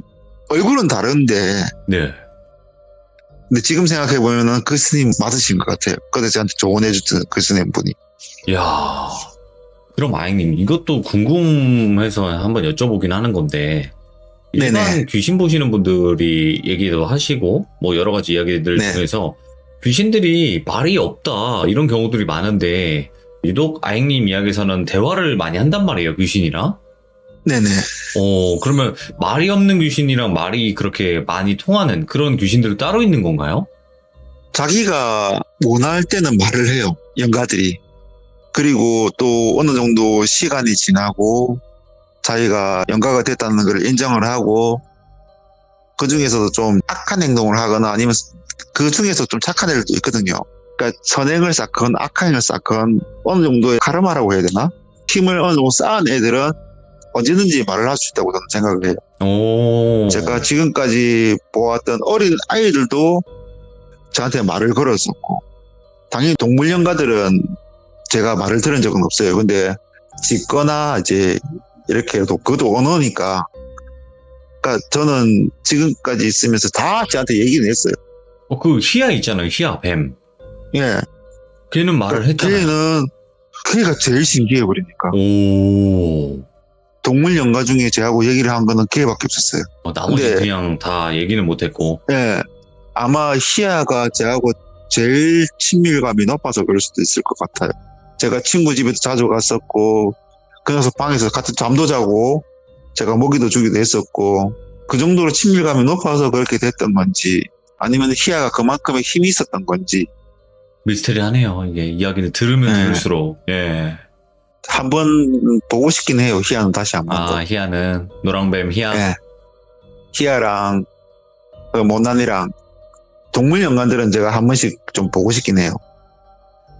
얼굴은 다른데 네. 근데 지금 생각해보면은 그 스님 맞으신 것 같아요. 그때 저한테 조언해줬던 그 스님분이. 이야. 그럼 아잉님, 이것도 궁금해서 한번 여쭤보긴 하는 건데, 일반 네네. 귀신 보시는 분들이 얘기도 하시고, 뭐 여러 가지 이야기들 네. 중에서 귀신들이 말이 없다, 이런 경우들이 많은데, 유독 아잉님 이야기에서는 대화를 많이 한단 말이에요, 귀신이랑. 네네. 그러면 말이 없는 귀신이랑 말이 그렇게 많이 통하는 그런 귀신들이 따로 있는 건가요? 자기가 원할 때는 말을 해요. 영가들이. 그리고 또 어느 정도 시간이 지나고 자기가 영가가 됐다는 걸 인정을 하고 그 중에서도 좀 악한 행동을 하거나 아니면 그 중에서 좀 착한 애들도 있거든요. 그러니까 선행을 쌓건 악한 행을 쌓건 어느 정도의 카르마라고 해야 되나? 힘을 어느 정도 쌓은 애들은 언제든지 말을 할 수 있다고 저는 생각을 해요. 오. 제가 지금까지 보았던 어린 아이들도 저한테 말을 걸었었고 당연히 동물 연가들은 제가 말을 들은 적은 없어요. 근데 짖거나 이제 이렇게 해도 그것도 언어니까 그러니까 저는 지금까지 있으면서 다 저한테 얘기는 했어요. 그 희야 있잖아요, 희야, 뱀. 예. 걔는 말을 했잖아요. 걔가 제일 신기해 버리니까. 오. 동물 연가 중에 저하고 얘기를 한 거는 걔밖에 없었어요. 나머지 근데- 그냥 다 얘기는 못했고. 예. 아마 희아가 저하고 제일 친밀감이 높아서 그럴 수도 있을 것 같아요. 제가 친구 집에도 자주 갔었고, 그 녀석 방에서 같이 잠도 자고, 제가 먹이도 주기도 했었고, 그 정도로 친밀감이 높아서 그렇게 됐던 건지, 아니면 희아가 그만큼의 힘이 있었던 건지, 미스테리하네요. 이게 이야기를 들으면 네. 들을수록. 예. 한번 보고 싶긴 해요. 희아는 다시 한 번 더. 희야는 노랑뱀 희야. 예. 희아랑, 그 못난이랑, 동물 연관들은 제가 한 번씩 좀 보고 싶긴 해요.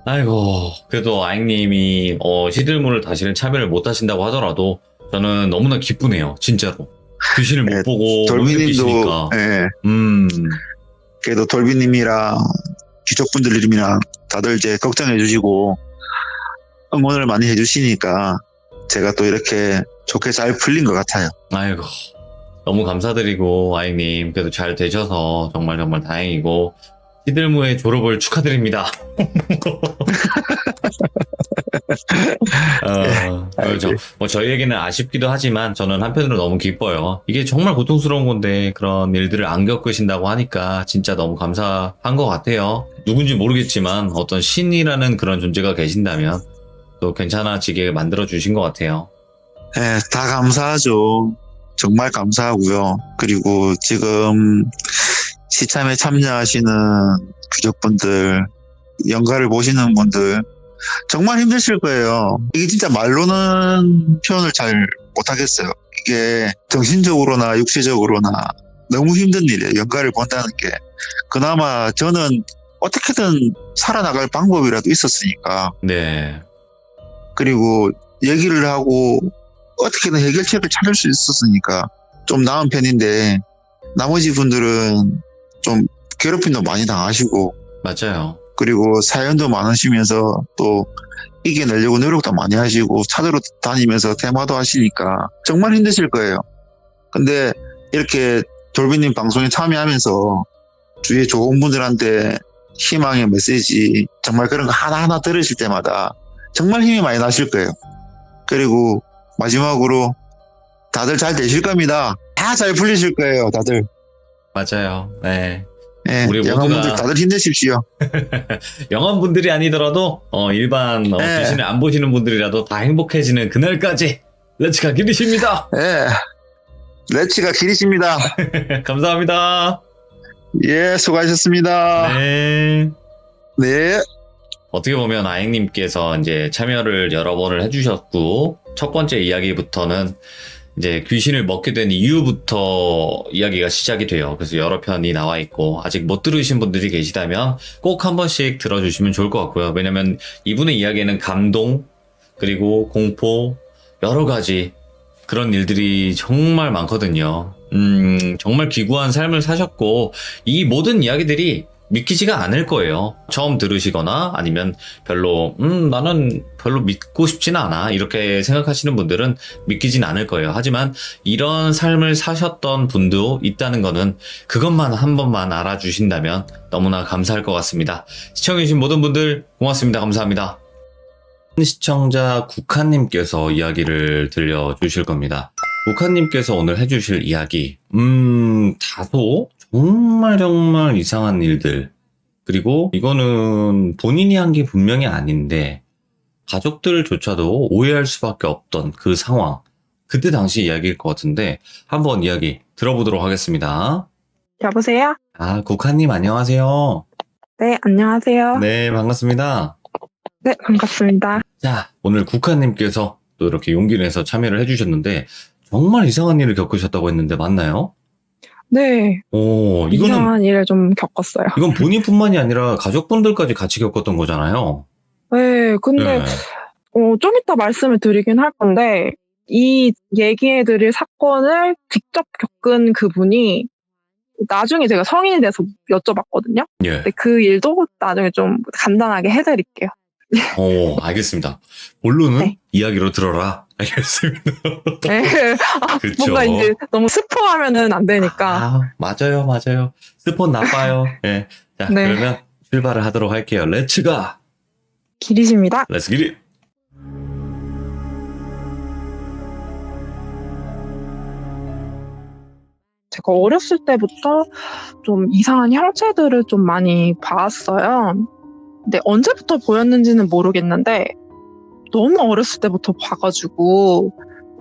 아이고, 그래도 아잉님이 시들물을 다시는 참여를 못 하신다고 하더라도 저는 너무나 기쁘네요. 진짜로. 귀신을 못 네, 보고 못 돌비님도, 느끼시니까. 예. 음. 그래도 돌비님이랑 귀족분들이랑 다들 이제 걱정해 주시고 응원을 많이 해 주시니까 제가 또 이렇게 좋게 잘 풀린 것 같아요. 아이고, 너무 감사드리고 아잉님 그래도 잘 되셔서 정말 정말 다행이고 시들무의 졸업을 축하드립니다. 저희에게는 아쉽기도 하지만 저는 한편으로 너무 기뻐요. 이게 정말 고통스러운 건데 그런 일들을 안 겪으신다고 하니까 진짜 너무 감사한 것 같아요. 누군지 모르겠지만 어떤 신이라는 그런 존재가 계신다면 또 괜찮아지게 만들어 주신 것 같아요. 네, 다 감사하죠. 정말 감사하고요. 그리고 지금 시참에 참여하시는 귀족분들, 연가를 보시는 분들 정말 힘드실 거예요. 이게 진짜 말로는 표현을 잘 못하겠어요. 이게 정신적으로나 육체적으로나 너무 힘든 일이에요. 연가를 본다는 게. 그나마 저는 어떻게든 살아나갈 방법이라도 있었으니까. 네. 그리고 얘기를 하고 어떻게든 해결책을 찾을 수 있었으니까 좀 나은 편인데 나머지 분들은 좀 괴롭힘도 많이 당하시고 맞아요. 그리고 사연도 많으시면서 또 이겨내려고 노력도 많이 하시고 찾으러 다니면서 대마도 하시니까 정말 힘드실 거예요. 근데 이렇게 돌비님 방송에 참여하면서 주위에 좋은 분들한테 희망의 메시지 정말 그런 거 하나하나 들으실 때마다 정말 힘이 많이 나실 거예요. 그리고 마지막으로 다들 잘 되실 겁니다. 다 잘 풀리실 거예요, 다들. 맞아요. 네. 예, 우리 영혼분들 모두가- 다들 힘내십시오. 영원분들이 아니더라도 일반 네. 귀신을 안 보시는 분들이라도 다 행복해지는 그날까지 렛츠가 기리십니다. 예, 레츠가 길이십니다. 감사합니다. 예, 수고하셨습니다. 네. 네. 어떻게 보면 아행님께서 이제 참여를 여러 번을 해주셨고, 첫 번째 이야기부터는 이제 귀신을 먹게 된 이유부터 이야기가 시작이 돼요. 그래서 여러 편이 나와 있고, 아직 못 들으신 분들이 계시다면 꼭 한 번씩 들어주시면 좋을 것 같고요. 왜냐면 이분의 이야기에는 감동, 그리고 공포, 여러 가지 그런 일들이 정말 많거든요. 정말 기구한 삶을 사셨고, 이 모든 이야기들이 믿기지가 않을 거예요. 처음 들으시거나 아니면 별로 나는 별로 믿고 싶지는 않아 이렇게 생각하시는 분들은 믿기진 않을 거예요. 하지만 이런 삶을 사셨던 분도 있다는 거는 그것만 한 번만 알아주신다면 너무나 감사할 것 같습니다. 시청해주신 모든 분들 고맙습니다. 감사합니다. 시청자 국한님께서 이야기를 들려주실 겁니다. 국한님께서 오늘 해주실 이야기 다소 정말 이상한 일들, 그리고 이거는 본인이 한 게 분명히 아닌데 가족들조차도 오해할 수밖에 없던 그 상황, 그때 당시 이야기일 것 같은데 한번 이야기 들어보도록 하겠습니다. 여보세요? 국한님 안녕하세요. 네, 안녕하세요. 네, 반갑습니다. 네, 반갑습니다. 자, 오늘 국한님께서 또 이렇게 용기를 내서 참여를 해주셨는데 정말 이상한 일을 겪으셨다고 했는데 맞나요? 네, 이거는 이상한 일을 좀 겪었어요. 이건 본인뿐만이 아니라 가족분들까지 같이 겪었던 거잖아요. 네, 근데 네. 좀 이따 말씀을 드리긴 할 건데 이 얘기해드릴 사건을 직접 겪은 그분이 나중에 제가 성인이 돼서 여쭤봤거든요. 예. 근데 그 일도 나중에 좀 간단하게 해드릴게요. 알겠습니다. 본론은 네. 이야기로 들어라. 알겠습니다. 네. 그쵸. 뭔가 이제 너무 스포하면은 안 되니까. 맞아요. 스폰 나빠요. 예. 자, 네. 그러면 출발을 하도록 할게요. 렛츠가! 길이십니다. 렛츠 기릿! 제가 어렸을 때부터 좀 이상한 형체들을 좀 많이 봤어요. 근데 언제부터 보였는지는 모르겠는데 너무 어렸을 때부터 봐가지고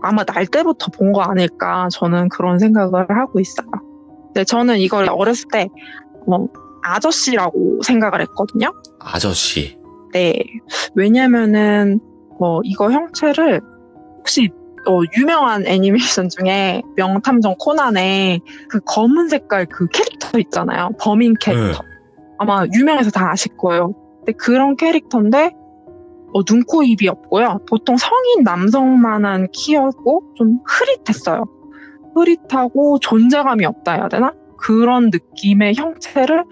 아마 날 때부터 본 거 아닐까 저는 그런 생각을 하고 있어요. 근데 저는 이걸 어렸을 때 아저씨라고 생각을 했거든요. 아저씨. 네. 왜냐면은 이거 형체를 혹시 유명한 애니메이션 중에 명탐정 코난에 그 검은 색깔 그 캐릭터 있잖아요. 범인 캐릭터. 아마 유명해서 다 아실 거예요. 근데 그런 캐릭터인데 눈, 코, 입이 없고요. 보통 성인 남성만한 키였고 좀 흐릿했어요. 흐릿하고 존재감이 없다 해야 되나? 그런 느낌의 형체를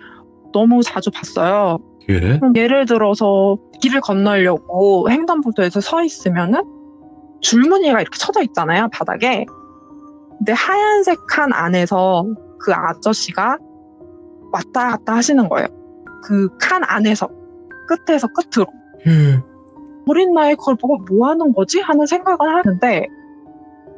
너무 자주 봤어요. 예? 예를 들어서 길을 건너려고 횡단보도에서 서 있으면은 줄무늬가 이렇게 쳐져 있잖아요, 바닥에. 근데 하얀색 칸 안에서 그 아저씨가 왔다 갔다 하시는 거예요. 그 칸 안에서, 끝에서 끝으로. 어린 나이에 그걸 보고 뭐 하는 거지? 하는 생각을 하는데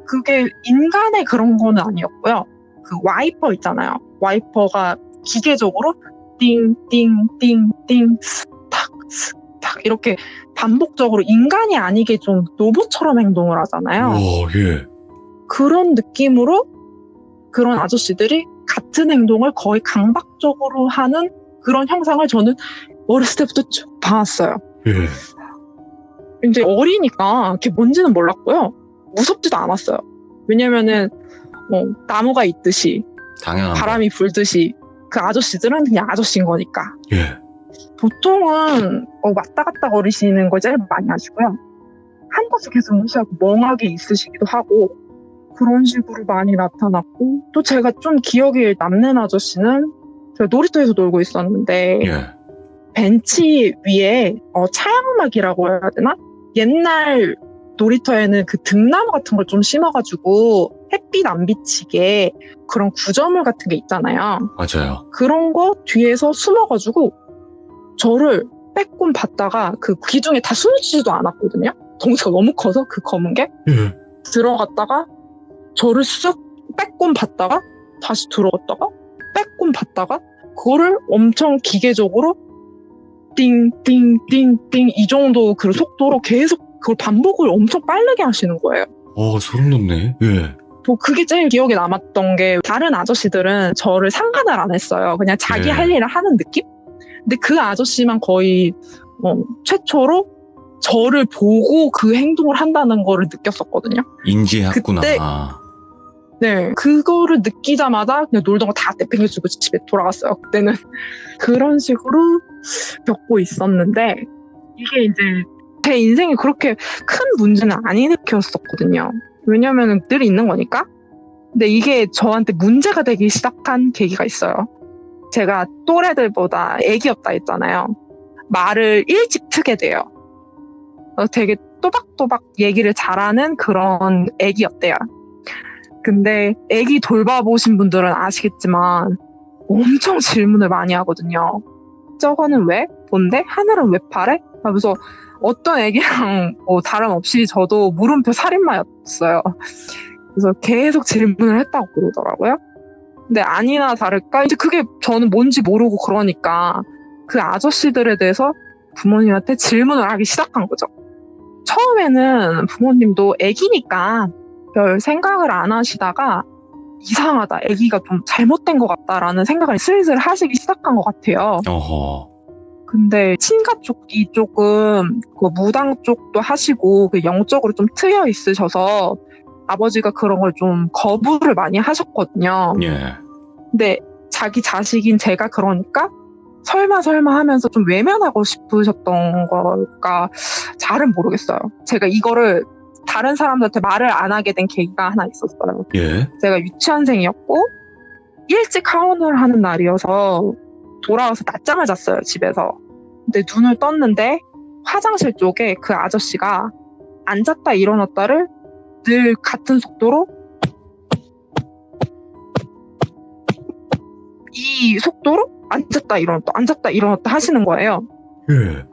그게 인간의 그런 거는 아니었고요. 그 와이퍼 있잖아요. 와이퍼가 기계적으로 띵띵띵띵 스탁 스탁 이렇게 반복적으로 인간이 아니게 좀 로봇처럼 행동을 하잖아요. 예. 그런 느낌으로 그런 아저씨들이 같은 행동을 거의 강박적으로 하는 그런 형상을 저는 어렸을 때부터 쭉 봐왔어요. 예. 이제 어리니까 그게 뭔지는 몰랐고요. 무섭지도 않았어요. 왜냐면은 나무가 있듯이 당연한 바람이 불듯이 그 아저씨들은 그냥 아저씨인 거니까. 예. 보통은 왔다 갔다 거리시는 걸 제일 많이 하시고요. 한 곳에 계속 무시하고 멍하게 있으시기도 하고 그런 식으로 많이 나타났고, 또 제가 좀 기억에 남는 아저씨는 제가 놀이터에서 놀고 있었는데 예. 벤치 위에 차양막이라고 해야 되나? 옛날 놀이터에는 그 등나무 같은 걸 좀 심어가지고 햇빛 안 비치게 그런 구조물 같은 게 있잖아요. 맞아요. 그런 거 뒤에서 숨어가지고 저를 빼꼼 봤다가 그 기둥에 다 숨지지도 않았거든요. 덩치가 너무 커서 그 검은 게 예. 들어갔다가 저를 쑥 빼꼼 봤다가 다시 들어갔다가 빼꼼 봤다가 그거를 엄청 기계적으로 띵띵띵띵 이 정도 그 속도로 계속 그걸 반복을 엄청 빠르게 하시는 거예요. 소름 돋네. 예. 뭐 그게 제일 기억에 남았던 게 다른 아저씨들은 저를 상관을 안 했어요. 그냥 자기 네. 할 일을 하는 느낌? 근데 그 아저씨만 거의 최초로 저를 보고 그 행동을 한다는 거를 느꼈었거든요. 인지했구나. 그때 네, 그거를 느끼자마자 그냥 놀던 거 다 내팽개치고 집에 돌아갔어요. 그때는 그런 식으로 겪고 있었는데 이게 이제 제 인생에 그렇게 큰 문제는 안 일으켰었거든요. 왜냐면 늘 있는 거니까. 근데 이게 저한테 문제가 되기 시작한 계기가 있어요. 제가 또래들보다 애기였다 했잖아요. 말을 일찍 트게 돼요. 되게 또박또박 얘기를 잘하는 그런 애기였대요. 근데 애기 돌봐보신 분들은 아시겠지만 엄청 질문을 많이 하거든요. 저거는 왜? 뭔데? 하늘은 왜 파래? 하면서 어떤 애기랑 뭐 다름없이 저도 물음표 살인마였어요. 그래서 계속 질문을 했다고 그러더라고요. 근데 아니나 다를까 이제 그게 저는 뭔지 모르고 그러니까 그 아저씨들에 대해서 부모님한테 질문을 하기 시작한 거죠. 처음에는 부모님도 애기니까 별 생각을 안 하시다가 이상하다, 애기가 좀 잘못된 것 같다라는 생각을 슬슬 하시기 시작한 것 같아요. 어허. 근데 친가 쪽이 조금 그 무당 쪽도 하시고 그 영적으로 좀 트여 있으셔서 아버지가 그런 걸 좀 거부를 많이 하셨거든요. 예. 근데 자기 자식인 제가 그러니까 설마 하면서 좀 외면하고 싶으셨던 걸까 잘은 모르겠어요. 제가 이거를 다른 사람들한테 말을 안 하게 된 계기가 하나 있었어요. 예. 제가 유치원생이었고 일찍 하원을 하는 날이어서 돌아와서 낮잠을 잤어요, 집에서. 근데 눈을 떴는데 화장실 쪽에 그 아저씨가 앉았다 일어났다를 늘 같은 속도로 이 속도로 앉았다 일어났다 하시는 거예요. 예.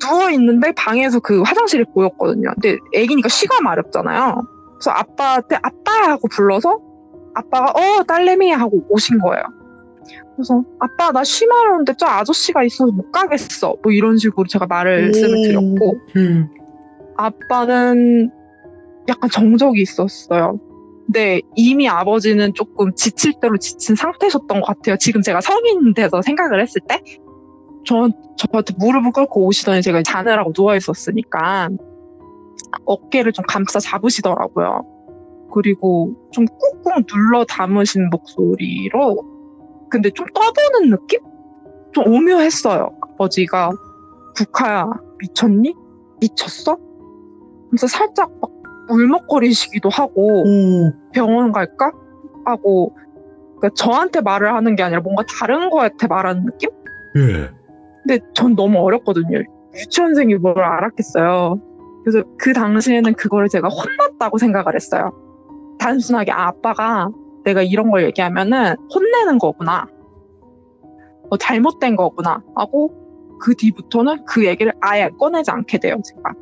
누워있는데 방에서 그 화장실이 보였거든요. 근데 애기니까 쉬가 마렵잖아요. 그래서 아빠한테 아빠 하고 불러서 아빠가 딸내미 하고 오신 거예요. 그래서 아빠 나 쉬 마려운데 저 아저씨가 있어서 못 가겠어. 뭐 이런 식으로 제가 말씀을 드렸고 아빠는 약간 정적이 있었어요. 근데 이미 아버지는 조금 지칠 대로 지친 상태셨던 것 같아요. 지금 제가 성인 돼서 생각을 했을 때 저한테 무릎을 꿇고 오시더니 제가 자느라고 누워있었으니까 어깨를 좀 감싸 잡으시더라고요. 그리고 좀 꾹꾹 눌러 담으신 목소리로 근데 좀 떠보는 느낌? 좀 오묘했어요. 아버지가 국화야 미쳤니? 미쳤어? 그래서 살짝 막 울먹거리시기도 하고 병원 갈까? 하고 그러니까 저한테 말을 하는 게 아니라 뭔가 다른 거한테 말하는 느낌? 예. 근데 전 너무 어렸거든요. 유치원생이 뭘 알았겠어요. 그래서 그 당시에는 그거를 제가 혼났다고 생각을 했어요. 단순하게 아빠가 내가 이런 걸 얘기하면은 혼내는 거구나. 잘못된 거구나 하고 그 뒤부터는 그 얘기를 아예 꺼내지 않게 돼요. 제가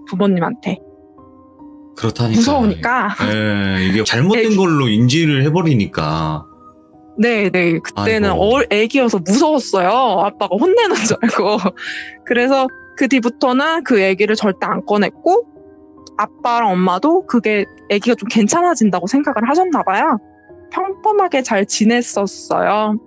부모님한테. 그렇다니까. 무서우니까. 예, 이게 잘못된 걸로 인지를 해버리니까. 네. 그때는 아이고. 애기여서 무서웠어요. 아빠가 혼내는 줄 알고. 그래서 그 뒤부터는 그 얘기를 절대 안 꺼냈고 아빠랑 엄마도 그게 애기가 좀 괜찮아진다고 생각을 하셨나 봐요. 평범하게 잘 지냈었어요.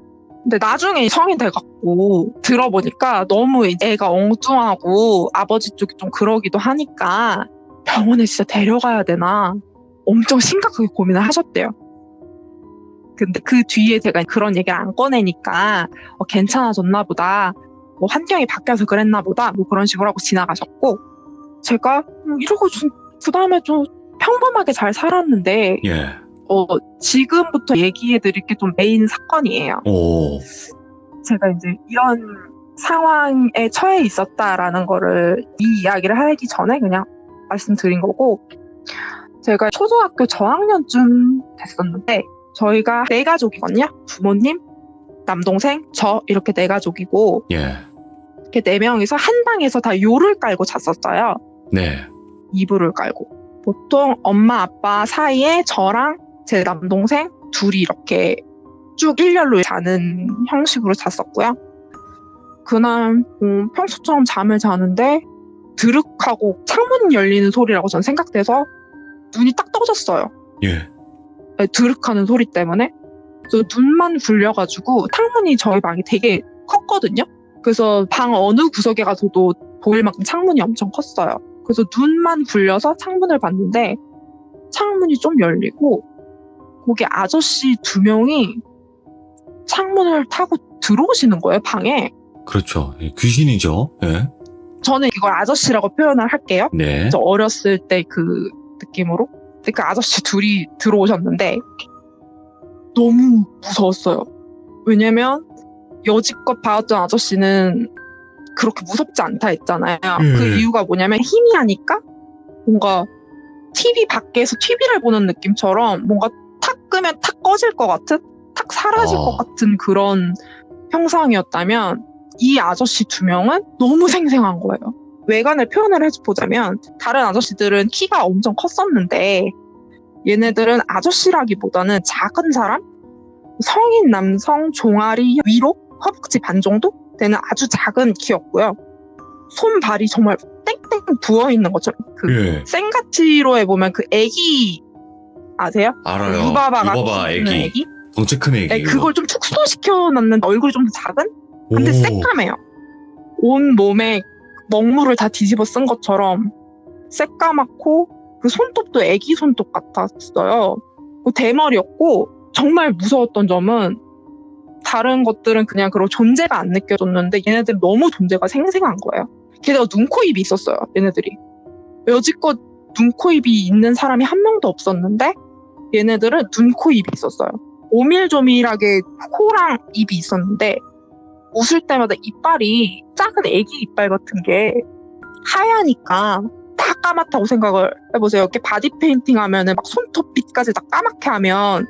근데 나중에 성인 돼갖고 들어보니까 너무 애가 엉뚱하고 아버지 쪽이 좀 그러기도 하니까 병원에 진짜 데려가야 되나 엄청 심각하게 고민을 하셨대요. 근데 그 뒤에 제가 그런 얘기를 안 꺼내니까 괜찮아졌나 보다, 뭐 환경이 바뀌어서 그랬나 보다, 뭐 그런 식으로 하고 지나가셨고 제가 이러고 좀 그 다음에 좀 평범하게 잘 살았는데 예. 지금부터 얘기해드릴 게 좀 메인 사건이에요. 오. 제가 이제 이런 상황에 처해 있었다라는 거를 이 이야기를 하기 전에 그냥 말씀드린 거고, 제가 초등학교 저학년쯤 됐었는데 저희가 4가족이거든요. 부모님, 남동생, 저 이렇게 4가족이고 예. 이렇게 4명이서 한 방에서 다 요를 깔고 잤었어요. 네. 이불을 깔고. 보통 엄마 아빠 사이에 저랑 제 남동생 둘이 이렇게 쭉 일렬로 자는 형식으로 잤었고요. 그날 평소처럼 잠을 자는데 드륵하고 창문 열리는 소리라고 전 생각돼서 눈이 딱 떠졌어요. 예. 네, 드륵하는 소리 때문에. 그래서 눈만 굴려가지고 창문이 저희 방이 되게 컸거든요. 그래서 방 어느 구석에 가서도 보일 만큼 창문이 엄청 컸어요. 그래서 눈만 굴려서 창문을 봤는데 창문이 좀 열리고 거기 아저씨 2명이 창문을 타고 들어오시는 거예요, 방에. 그렇죠. 귀신이죠. 예. 저는 이걸 아저씨라고 표현을 할게요. 네. 저 어렸을 때 그 느낌으로. 근데 그 아저씨 둘이 들어오셨는데 너무 무서웠어요. 왜냐면 여지껏 봐왔던 아저씨는 그렇게 무섭지 않다 했잖아요. 그 이유가 뭐냐면 희미하니까 뭔가 TV 밖에서 TV를 보는 느낌처럼 뭔가 탁 끄면 탁 꺼질 것 같은, 탁 사라질 것 같은 그런 형상이었다면 이 아저씨 2명은 너무 생생한 거예요. 외관을 표현을 해보자면 다른 아저씨들은 키가 엄청 컸었는데 얘네들은 아저씨라기보다는 작은 사람? 성인 남성 종아리 위로 허벅지 반 정도 되는 아주 작은 키였고요. 손발이 정말 땡땡 부어있는 것처럼 예. 생가치로에 보면 그 애기 아세요? 알아요. 유바바가 유바바 키우는 애기. 덩치 큰 애기. 네, 그걸 좀 축소시켜놨는데 얼굴이 좀 더 작은? 근데 오. 새까매요. 온 몸에 먹물을 다 뒤집어 쓴 것처럼 새까맣고 그 손톱도 애기 손톱 같았어요. 대머리였고 정말 무서웠던 점은 다른 것들은 그냥 그런 존재가 안 느껴졌는데 얘네들은 너무 존재가 생생한 거예요. 게다가 눈, 코, 입이 있었어요. 얘네들이. 여지껏 눈, 코, 입이 있는 사람이 한 명도 없었는데 얘네들은 눈, 코, 입이 있었어요. 오밀조밀하게 코랑 입이 있었는데 웃을 때마다 이빨이 작은 애기 이빨 같은 게 하얘니까 다 까맣다고 생각을 해보세요. 이렇게 바디 페인팅 하면은 막 손톱빛까지 다 까맣게 하면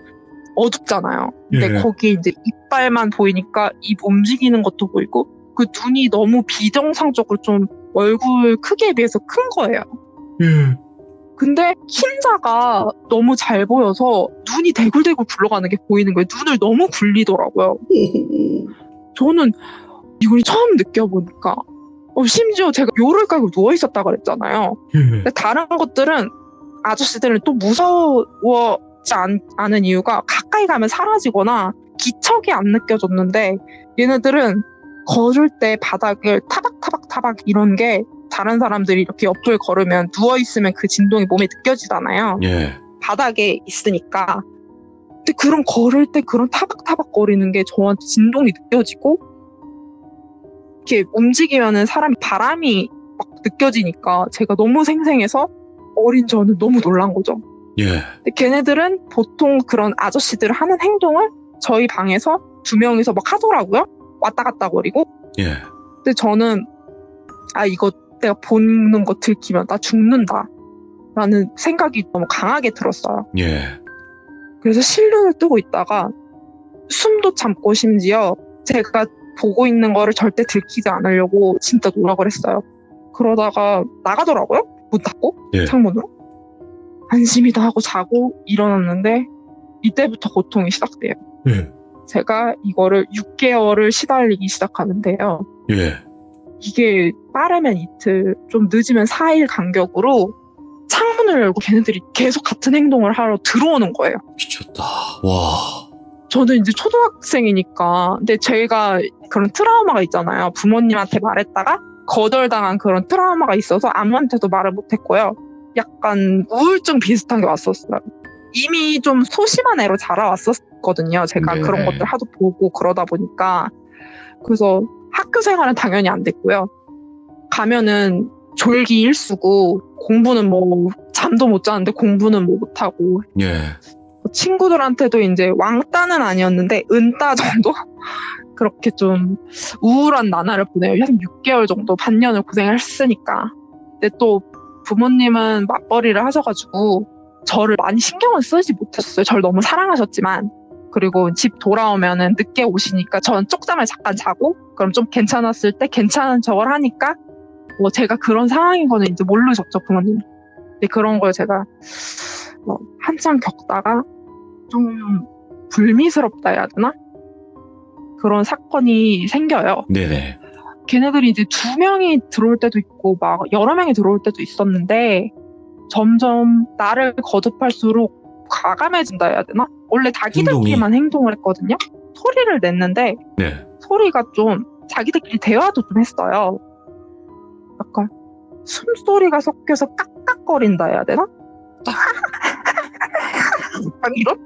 어둡잖아요. 근데 예. 거기에 이제 이빨만 보이니까 입 움직이는 것도 보이고 그 눈이 너무 비정상적으로 좀 얼굴 크기에 비해서 큰 거예요. 예. 근데 흰자가 너무 잘 보여서 눈이 대굴대굴 굴러가는 게 보이는 거예요. 눈을 너무 굴리더라고요. 저는 이걸 처음 느껴보니까 심지어 제가 요를 깔고 누워있었다 그랬잖아요. 근데 다른 것들은 아저씨들은 또 무서워지 않은 이유가 가까이 가면 사라지거나 기척이 안 느껴졌는데 얘네들은 걸을 때 바닥을 타박타박 이런 게 다른 사람들이 이렇게 옆을 걸으면 누워있으면 그 진동이 몸에 느껴지잖아요. 예. 바닥에 있으니까. 근데 그런 걸을 때 그런 타박타박 거리는 게 저한테 진동이 느껴지고 이렇게 움직이면은 사람이 바람이 막 느껴지니까 제가 너무 생생해서 어린 저는 너무 놀란 거죠. 예. 근데 걔네들은 보통 그런 아저씨들 하는 행동을 저희 방에서 2명이서 막 하더라고요. 왔다 갔다 거리고. 예. 근데 저는 이거 내가 보는 거 들키면 나 죽는다 라는 생각이 너무 강하게 들었어요. 예. 그래서 실눈을 뜨고 있다가 숨도 참고 심지어 제가 보고 있는 거를 절대 들키지 않으려고 진짜 노력을 했어요. 그러다가 나가더라고요. 문 닫고 예. 창문으로. 안심이다 하고 자고 일어났는데 이때부터 고통이 시작돼요. 예. 제가 이거를 6개월을 시달리기 시작하는데요. 예. 이게 빠르면 이틀, 좀 늦으면 4일 간격으로 창문을 열고 걔네들이 계속 같은 행동을 하러 들어오는 거예요. 미쳤다. 와. 저는 이제 초등학생이니까. 근데 제가 그런 트라우마가 있잖아요. 부모님한테 말했다가 거절당한 그런 트라우마가 있어서 아무한테도 말을 못했고요. 약간 우울증 비슷한 게 왔었어요. 이미 좀 소심한 애로 자라왔었거든요. 제가 네. 그런 것들 하도 보고 그러다 보니까. 그래서 학교 생활은 당연히 안 됐고요. 가면은 졸기 일수고 공부는 뭐 잠도 못 자는데 공부는 뭐 못하고 예. 친구들한테도 이제 왕따는 아니었는데 은따 정도? 그렇게 좀 우울한 나날을 보내요. 한 6개월 정도 반년을 고생했으니까. 근데 또 부모님은 맞벌이를 하셔가지고 저를 많이 신경을 쓰지 못했어요. 저를 너무 사랑하셨지만. 그리고 집 돌아오면은 늦게 오시니까 전 쪽잠을 잠깐 자고 그럼 좀 괜찮았을 때 괜찮은 척을 하니까 뭐 제가 그런 상황인 거는 이제 모르셨죠, 부모님. 근데 그런 걸 제가 한참 겪다가 좀 불미스럽다 해야 되나? 그런 사건이 생겨요. 네네. 걔네들이 이제 2명이 들어올 때도 있고 막 여러 명이 들어올 때도 있었는데 점점 나를 거듭할수록 과감해진다 해야 되나? 원래 자기들끼리만 행동을 했거든요. 소리를 냈는데 네. 소리가 좀 자기들끼리 대화도 좀 했어요. 약간 숨소리가 섞여서 깍깍거린다 해야 되나? 막 이런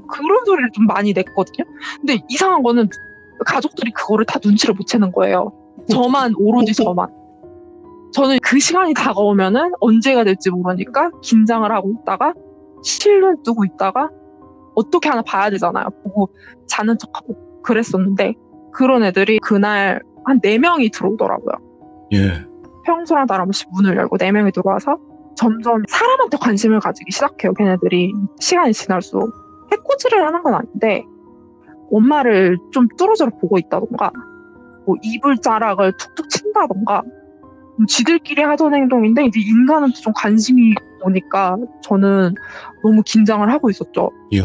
그런 소리를 좀 많이 냈거든요. 근데 이상한 거는 가족들이 그거를 다 눈치를 못 채는 거예요. 저만, 오로지 저만. 저는 그 시간이 다가오면은 언제가 될지 모르니까 긴장을 하고 있다가 실눈 뜨고 있다가 어떻게 하나 봐야 되잖아요. 보고 자는 척하고 그랬었는데 그런 애들이 그날 한 4명이 들어오더라고요. 예. 평소랑 다름없이 문을 열고 4명이 들어와서 점점 사람한테 관심을 가지기 시작해요. 걔네들이 시간이 지날수록 해코지를 하는 건 아닌데 엄마를 좀 뚫어져라 보고 있다던가 뭐 이불자락을 툭툭 친다던가 뭐 지들끼리 하던 행동인데 이제 인간한테 좀 관심이 오니까 저는 너무 긴장을 하고 있었죠. 이야.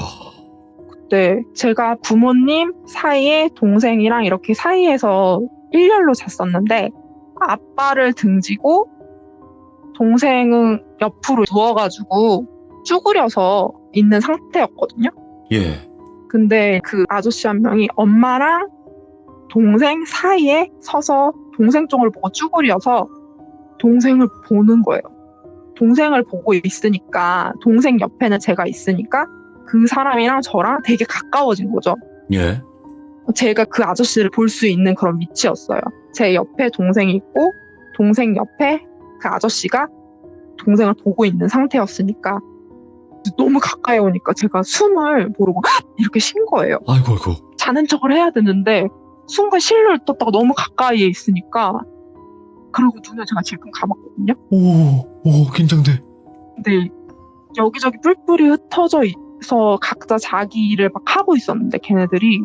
그때 제가 부모님 사이에 동생이랑 이렇게 사이에서 일렬로 잤었는데 아빠를 등지고 동생은 옆으로 누워가지고 쭈그려서 있는 상태였거든요. 예. 근데 그 아저씨 한 명이 엄마랑 동생 사이에 서서 동생 쪽을 보고 쭈그려서 동생을 보는 거예요. 동생을 보고 있으니까 동생 옆에는 제가 있으니까 그 사람이랑 저랑 되게 가까워진 거죠. 예. 제가 그 아저씨를 볼 수 있는 그런 위치였어요. 제 옆에 동생이 있고 동생 옆에 그 아저씨가 동생을 보고 있는 상태였으니까 너무 가까이 오니까 제가 숨을 모르고 이렇게 쉰 거예요. 아이고. 자는 척을 해야 되는데 순간 실눈을 떴다가 너무 가까이에 있으니까 그리고 눈을 제가 질끈 감았거든요. 오, 긴장돼. 근데 여기저기 뿔뿔이 흩어져 있어 각자 자기 일을 막 하고 있었는데 걔네들이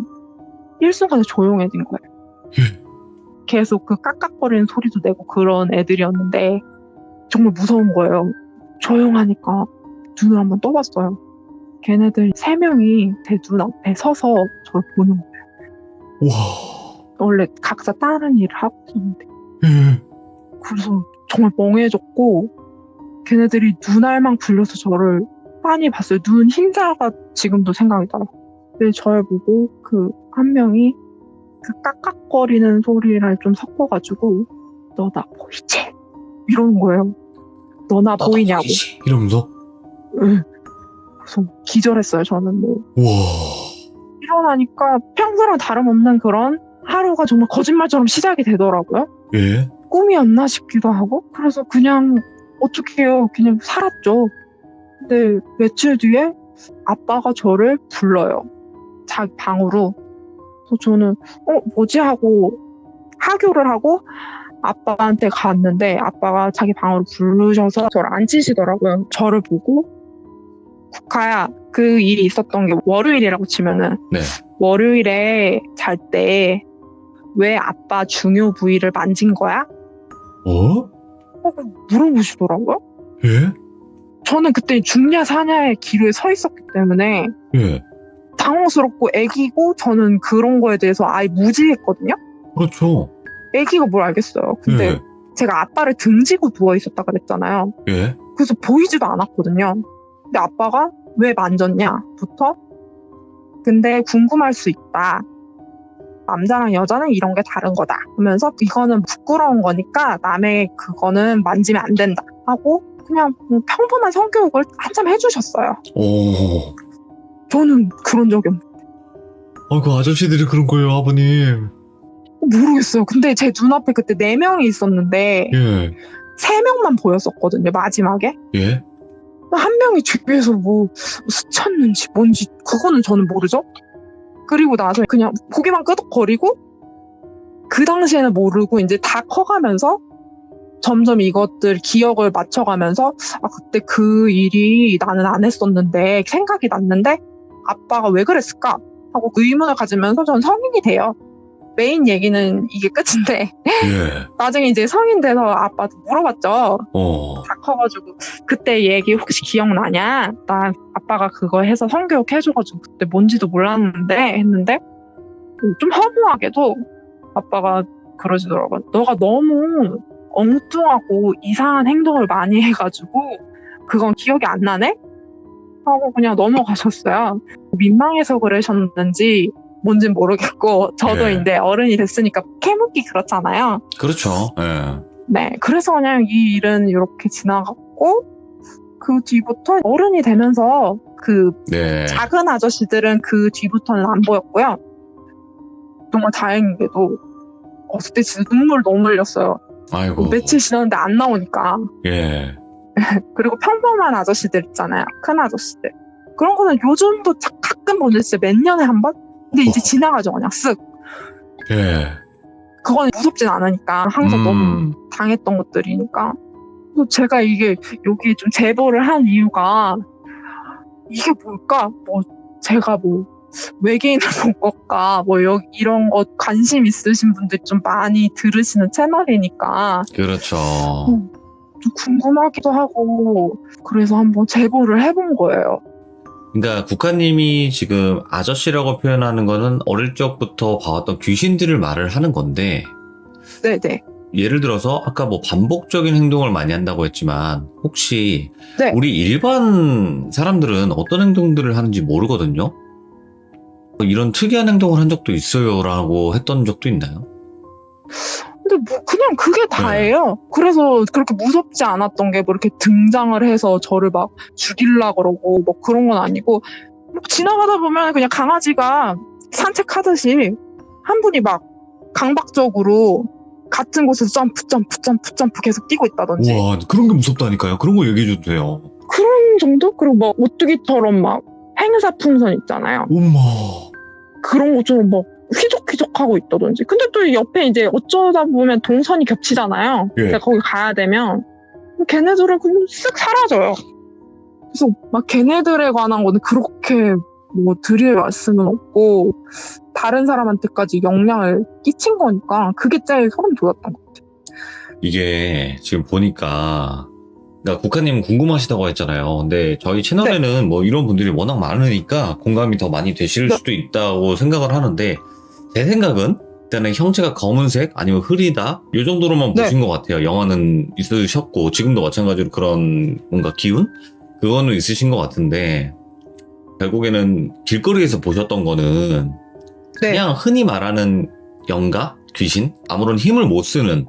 일순간에 조용해진 거예요. 예. 계속 그 깍깍거리는 소리도 내고 그런 애들이었는데 정말 무서운 거예요. 조용하니까 눈을 한번 떠봤어요. 걔네들 3명이 제 눈앞에 서서 저를 보는 거예요. 와. 원래 각자 다른 일을 하고 있었는데 예. 그래서 정말 멍해졌고 걔네들이 눈알만 굴려서 저를 빤히 봤어요. 눈 흰자가 지금도 생각이 나요. 근데 저를 보고 그 한 명이 그 깍깍거리는 소리를 좀 섞어가지고 너 나 보이지? 이러는 거예요. 너 나 보이냐고. 이러면서? 응. 그래서 기절했어요. 저는 뭐 와. 일어나니까 평소랑 다름없는 그런 하루가 정말 거짓말처럼 시작이 되더라고요. 예. 꿈이었나 싶기도 하고 그래서 그냥 어떻게 해요. 그냥 살았죠. 근데 며칠 뒤에 아빠가 저를 불러요. 자기 방으로. 그래서 저는 뭐지 하고 하교를 하고 아빠한테 갔는데 아빠가 자기 방으로 부르셔서 저를 앉히시더라고요. 저를 보고 국화야 그 일이 있었던 게 월요일이라고 치면은 네. 월요일에 잘 때 왜 아빠 중요 부위를 만진 거야? 물어보시더라고요. 예? 저는 그때 중냐 사냐의 기로에 서 있었기 때문에 예. 당황스럽고 애기고 저는 그런 거에 대해서 아예 무지했거든요. 그렇죠. 애기가 뭘 알겠어요. 근데 예. 제가 아빠를 등지고 누워 있었다 그랬잖아요. 예. 그래서 보이지도 않았거든요. 근데 아빠가 왜 만졌냐부터 근데 궁금할 수 있다. 남자랑 여자는 이런 게 다른 거다. 하면서 이거는 부끄러운 거니까 남의 그거는 만지면 안 된다. 하고 그냥 뭐 평범한 성교육을 한참 해주셨어요. 오. 저는 그런 적이 없어요. 그 아저씨들이 그런 거예요, 아버님. 모르겠어요. 근데 제 눈앞에 그때 4명이 있었는데 예. 3명만 보였었거든요, 마지막에. 예? 한 명이 뒤에서 뭐 스쳤는지 뭔지 그거는 저는 모르죠. 그리고 나서 그냥 고개만 끄덕거리고 그 당시에는 모르고 이제 다 커가면서 점점 이것들 기억을 맞춰가면서 아 그때 그 일이 나는 안 했었는데 생각이 났는데 아빠가 왜 그랬을까 하고 의문을 가지면서 전 성인이 돼요. 메인 얘기는 이게 끝인데 예. 나중에 이제 성인 돼서 아빠한테 물어봤죠. 다 커가지고 그때 얘기 혹시 기억나냐? 나 아빠가 그거 해서 성교육 해줘가지고 그때 뭔지도 몰랐는데 했는데 좀 허무하게도 아빠가 그러시더라고요. 너가 너무 엉뚱하고 이상한 행동을 많이 해가지고 그건 기억이 안 나네? 하고 그냥 넘어가셨어요. 민망해서 그러셨는지 뭔진 모르겠고 저도 예. 이제 어른이 됐으니까 캐묻기 그렇잖아요. 그렇죠. 예. 네, 그래서 그냥 이 일은 이렇게 지나갔고 그 뒤부터 어른이 되면서 그 네. 작은 아저씨들은 그 뒤부터는 안 보였고요. 정말 다행히도 그때 진짜 눈물 너무 흘렸어요. 아이고. 며칠 지났는데 안 나오니까. 예. 그리고 평범한 아저씨들 있잖아요. 큰 아저씨들. 그런 거는 요즘도 가끔 보는데 진짜 몇 년에 한 번? 근데 이제 지나가죠 그냥 쓱. 예. 그건 무섭진 않으니까 항상 너무 당했던 것들이니까. 그래서 제가 이게 여기 좀 제보를 한 이유가 이게 뭘까? 뭐 제가 뭐 외계인을 본 것과 뭐 이런 거 관심 있으신 분들이 좀 많이 들으시는 채널이니까 그렇죠. 좀 궁금하기도 하고 그래서 한번 제보를 해본 거예요. 그러니까 국가님이 지금 아저씨라고 표현하는 거는 어릴 적부터 봐왔던 귀신들을 말을 하는 건데 네네. 예를 들어서 아까 뭐 반복적인 행동을 많이 한다고 했지만 혹시 네. 우리 일반 사람들은 어떤 행동들을 하는지 모르거든요. 이런 특이한 행동을 한 적도 있어요라고 했던 적도 있나요? 근데 뭐 그냥 그게 다예요. 그래서 그렇게 무섭지 않았던 게 뭐 이렇게 등장을 해서 저를 막 죽이려고 그러고 뭐 그런 건 아니고 뭐 지나가다 보면 그냥 강아지가 산책하듯이 한 분이 막 강박적으로 같은 곳에서 점프 계속 뛰고 있다든지 와 그런 게 무섭다니까요. 그런 거 얘기해줘도 돼요. 그런 정도? 그리고 막 오뚜기처럼 막 행사풍선 있잖아요. 엄마. 그런 것처럼 막 휘적휘적하고 있다든지. 근데 또 옆에 이제 어쩌다 보면 동선이 겹치잖아요. 예. 내가 거기 가야 되면 걔네들은 그냥 쓱 사라져요. 그래서 막 걔네들에 관한 거는 그렇게 뭐 드릴 말씀은 없고 다른 사람한테까지 영향을 끼친 거니까 그게 제일 소름 돋았던 것 같아요. 이게 지금 보니까 그러니까 국가님 궁금하시다고 했잖아요. 근데 저희 채널에는 뭐 이런 분들이 워낙 많으니까 공감이 더 많이 되실 수도 있다고 생각을 하는데 제 생각은 일단은 형체가 검은색 아니면 흐리다 이 정도로만 보신 것 같아요. 영화는 있으셨고 지금도 마찬가지로 그런 뭔가 기운? 그거는 있으신 것 같은데 결국에는 길거리에서 보셨던 거는 그냥 흔히 말하는 영가? 귀신? 아무런 힘을 못 쓰는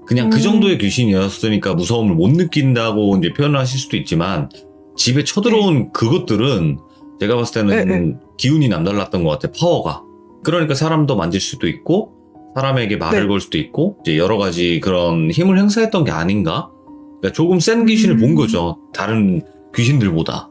그냥 그 정도의 귀신이었으니까 무서움을 못 느낀다고 이제 표현을 하실 수도 있지만 집에 쳐들어온 그것들은 제가 봤을 때는 기운이 남달랐던 것 같아요. 파워가. 그러니까 사람도 만질 수도 있고 사람에게 말을 걸 수도 있고 이제 여러 가지 그런 힘을 행사했던 게 아닌가? 그러니까 조금 센 귀신을 본 거죠. 다른 귀신들보다.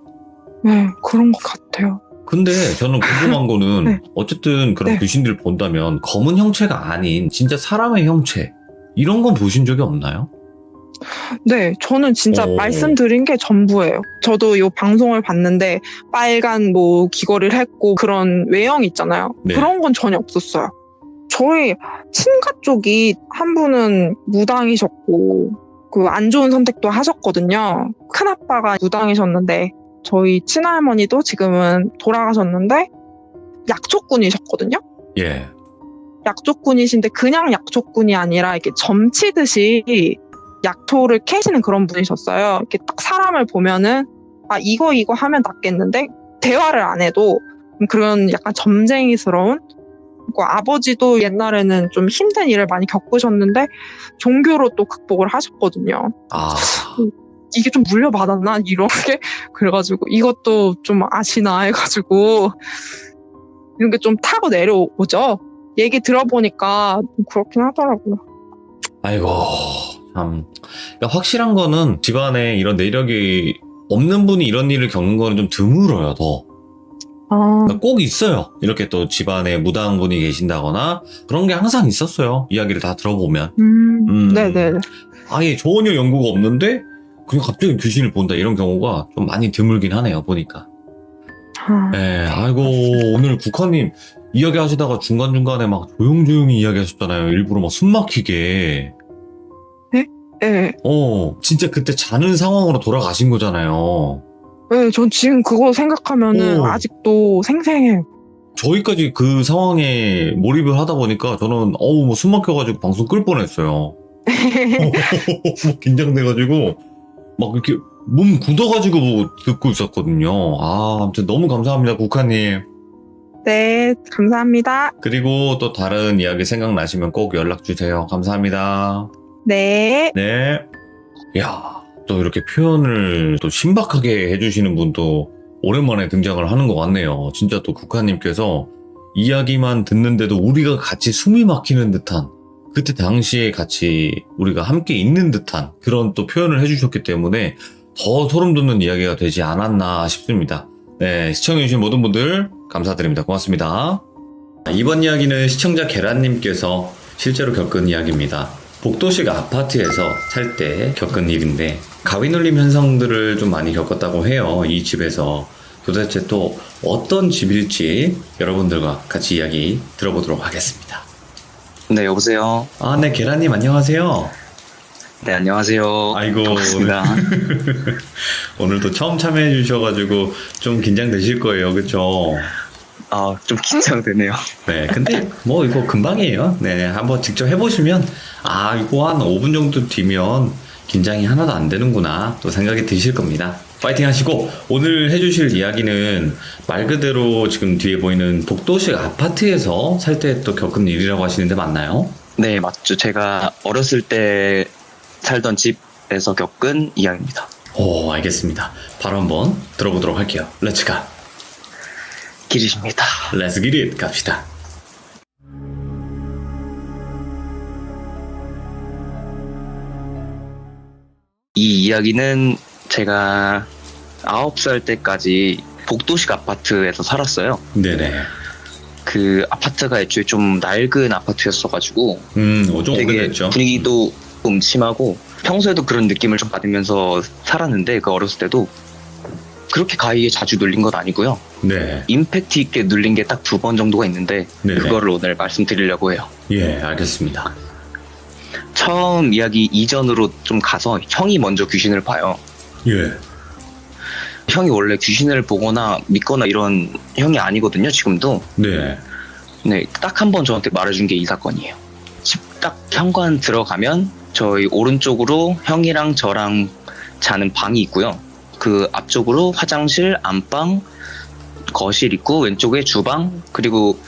네, 그런 것 같아요. 근데 저는 궁금한 거는 어쨌든 그런 네. 귀신들 본다면 검은 형체가 아닌 진짜 사람의 형체 이런 건 보신 적이 없나요? 네, 저는 진짜 말씀드린 게 전부예요. 저도 이 방송을 봤는데 빨간 뭐 귀걸이를 했고 그런 외형 있잖아요. 네. 그런 건 전혀 없었어요. 저희 친가 쪽이 한 분은 무당이셨고 그 안 좋은 선택도 하셨거든요. 큰아빠가 무당이셨는데 저희 친할머니도 지금은 돌아가셨는데 약초꾼이셨거든요. 예. 약초꾼이신데 그냥 약초꾼이 아니라 이렇게 점치듯이 약초를 캐시는 그런 분이셨어요. 이렇게 딱 사람을 보면은 아 이거 하면 낫겠는데 대화를 안 해도 그런 약간 점쟁이스러운 그 아버지도 옛날에는 좀 힘든 일을 많이 겪으셨는데 종교로 또 극복을 하셨거든요. 아. 이게 좀 물려받았나 이런 게 그래가지고 이것도 좀 아시나 해가지고 이런 게 좀 타고 내려오죠. 얘기 들어보니까 그렇긴 하더라고요. 아이고 참. 그러니까 확실한 거는 집안에 이런 내력이 없는 분이 이런 일을 겪는 거는 좀 드물어요, 더. 그러니까 꼭 있어요. 이렇게 또 집안에 무당한 분이 계신다거나 그런 게 항상 있었어요. 이야기를 다 들어보면. 네네. 아예 전혀 연고가 없는데 그냥 갑자기 귀신을 본다 이런 경우가 좀 많이 드물긴 하네요, 보니까. 네, 아이고, 오늘 국화님 이야기 하시다가 중간중간에 막 조용조용히 이야기 하셨잖아요. 일부러 막 숨 막히게. 네. 진짜 그때 자는 상황으로 돌아가신 거잖아요. 네, 전 지금 그거 생각하면은 아직도 생생해요. 저희까지 그 상황에 몰입을 하다 보니까 저는 뭐 숨 막혀가지고 방송 끌 뻔했어요. 막 긴장돼가지고 막 이렇게 몸 굳어가지고 듣고 있었거든요. 아무튼 너무 감사합니다, 국화님. 네, 감사합니다. 그리고 또 다른 이야기 생각나시면 꼭 연락 주세요. 감사합니다. 네. 네. 야, 또 이렇게 표현을 또 신박하게 해주시는 분도 오랜만에 등장을 하는 것 같네요. 진짜 또 국화님께서 이야기만 듣는데도 우리가 같이 숨이 막히는 듯한, 그때 당시에 같이 우리가 함께 있는 듯한 그런 또 표현을 해주셨기 때문에 더 소름 돋는 이야기가 되지 않았나 싶습니다. 네, 시청해주신 모든 분들 감사드립니다. 고맙습니다. 이번 이야기는 시청자 계란님께서 실제로 겪은 이야기입니다. 복도식 아파트에서 살 때 겪은 일인데 가위눌림 현상들을 좀 많이 겪었다고 해요. 이 집에서. 도대체 또 어떤 집일지 여러분들과 같이 이야기 들어보도록 하겠습니다. 네, 여보세요. 네, 계란님 안녕하세요. 네, 안녕하세요. 아이고, 반갑습니다. 오늘도 처음 참여해 주셔가지고 좀 긴장되실 거예요, 그쵸? 좀 긴장되네요. 네, 근데 뭐 이거 금방이에요. 네, 한번 직접 해보시면 이거 한 5분 정도 뒤면 긴장이 하나도 안 되는구나 또 생각이 드실 겁니다. 파이팅 하시고, 오늘 해주실 이야기는 말 그대로 지금 뒤에 보이는 복도식 아파트에서 살 때 또 겪은 일이라고 하시는데 맞나요? 네, 맞죠. 제가 어렸을 때 살던 집에서 겪은 이야기입니다. 알겠습니다. 바로 한번 들어보도록 할게요. 렛츠 가. 기리십니다. 렛츠 기릿 갑시다. 이 이야기는 제가 9살 때까지 복도식 아파트에서 살았어요. 네네. 그 아파트가 애초에 좀 낡은 아파트였어가지고 좀 되게 오래됐죠. 분위기도 음침하고 평소에도 그런 느낌을 좀 받으면서 살았는데, 그 어렸을 때도 그렇게 가위에 자주 눌린 건 아니고요. 네. 임팩트 있게 눌린 게 딱 2번 정도가 있는데 네네. 그거를 오늘 말씀드리려고 해요. 예, 알겠습니다. 처음 이야기 이전으로 좀 가서 형이 먼저 귀신을 봐요. 예. 형이 원래 귀신을 보거나 믿거나 이런 형이 아니거든요, 지금도. 네. 네, 딱 한 번 저한테 말해준 게 이 사건이에요. 집 딱 현관 들어가면 저희 오른쪽으로 형이랑 저랑 자는 방이 있고요. 그 앞쪽으로 화장실, 안방, 거실 있고, 왼쪽에 주방, 그리고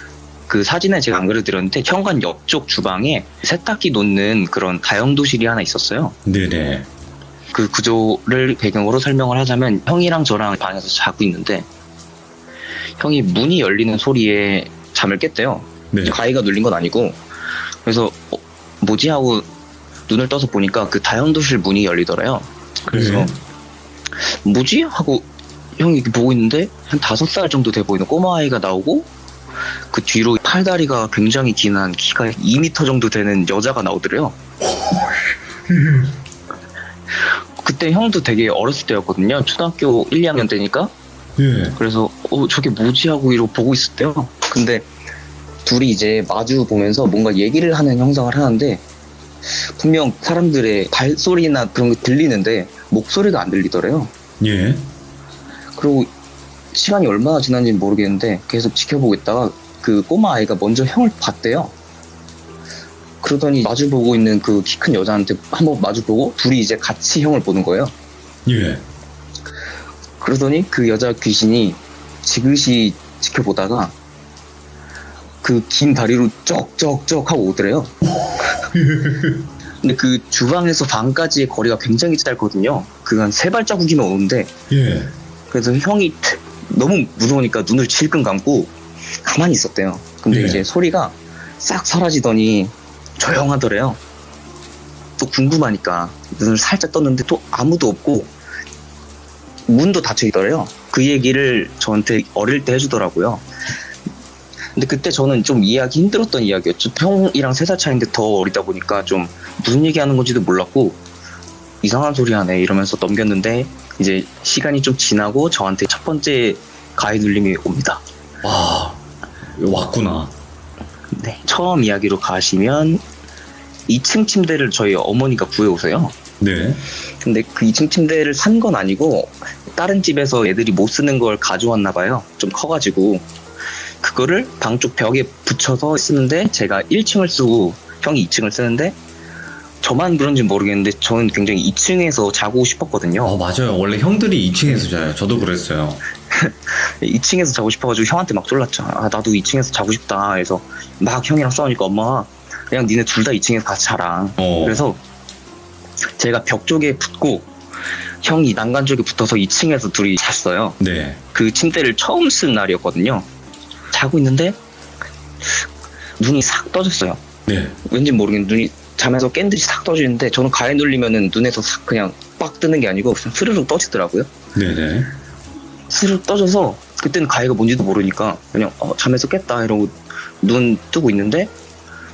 그 사진에 제가 안 그려드렸는데 현관 옆쪽 주방에 세탁기 놓는 그런 다용도실이 하나 있었어요. 네네. 그 구조를 배경으로 설명을 하자면, 형이랑 저랑 방에서 자고 있는데 형이 문이 열리는 소리에 잠을 깼대요. 네. 가위가 눌린 건 아니고. 그래서 뭐지 하고 눈을 떠서 보니까 그 다용도실 문이 열리더래요. 그래서 네. 뭐지 하고 형이 이렇게 보고 있는데 한 5살 정도 돼 보이는 꼬마아이가 나오고, 그 뒤로 팔다리가 굉장히 긴, 한 키가 2m 정도 되는 여자가 나오더래요. 그때 형도 되게 어렸을 때였거든요. 초등학교 1, 2학년 때니까. 예. 그래서 저게 뭐지 하고 이러고 보고 있었대요. 근데 둘이 이제 마주 보면서 뭔가 얘기를 하는 형상을 하는데, 분명 사람들의 발소리나 그런 게 들리는데 목소리가 안 들리더래요. 예. 그리고 시간이 얼마나 지난지는 모르겠는데 계속 지켜보고 있다가 그 꼬마 아이가 먼저 형을 봤대요. 그러더니 마주보고 있는 그 키 큰 여자한테 한번 마주보고 둘이 이제 같이 형을 보는 거예요. 예. 그러더니 그 여자 귀신이 지그시 지켜보다가 그 긴 다리로 쩍쩍쩍 하고 오더래요. 근데 그 주방에서 방까지의 거리가 굉장히 짧거든요. 그 한 3발자국이면 오는데. 예. 그래서 형이 너무 무서우니까 눈을 질끈 감고 가만히 있었대요. 근데 예. 이제 소리가 싹 사라지더니 조용하더래요. 또 궁금하니까 눈을 살짝 떴는데 또 아무도 없고 문도 닫혀 있더래요. 그 얘기를 저한테 어릴 때 해주더라고요. 근데 그때 저는 좀 이해하기 힘들었던 이야기였죠. 형이랑 3살 차이인데 더 어리다 보니까 좀 무슨 얘기하는 건지도 몰랐고 이상한 소리 하네 이러면서 넘겼는데 이제 시간이 좀 지나고 저한테 첫 번째 가해 눌림이 옵니다. 와, 왔구나. 네, 처음 이야기로 가시면 2층 침대를 저희 어머니가 구해오세요. 네. 근데 그 2층 침대를 산 건 아니고 다른 집에서 애들이 못 쓰는 걸 가져왔나 봐요. 좀 커가지고 그거를 방 쪽 벽에 붙여서 쓰는데 제가 1층을 쓰고 형이 2층을 쓰는데 저만 그런지 모르겠는데 저는 굉장히 2층에서 자고 싶었거든요. 맞아요. 원래 형들이 2층에서 자요. 저도 그랬어요. 2층에서 자고 싶어가지고 형한테 막 졸랐죠. 아 나도 2층에서 자고 싶다. 그래서 막 형이랑 싸우니까 엄마가 그냥 니네 둘 다 2층에서 같이 자라. 그래서 제가 벽 쪽에 붙고 형이 난간 쪽에 붙어서 2층에서 둘이 잤어요. 네. 그 침대를 처음 쓴 날이었거든요. 자고 있는데 눈이 싹 떠졌어요. 네. 왠지 모르겠는데 눈이 잠에서 깬 듯이 싹 떠지는데 저는 가해 눌리면은 눈에서 싹 그냥 빡 뜨는 게 아니고 그냥 스르륵 떠지더라고요. 네네. 스르륵 떠져서 그때는 가해가 뭔지도 모르니까 그냥 잠에서 깼다 이러고 눈 뜨고 있는데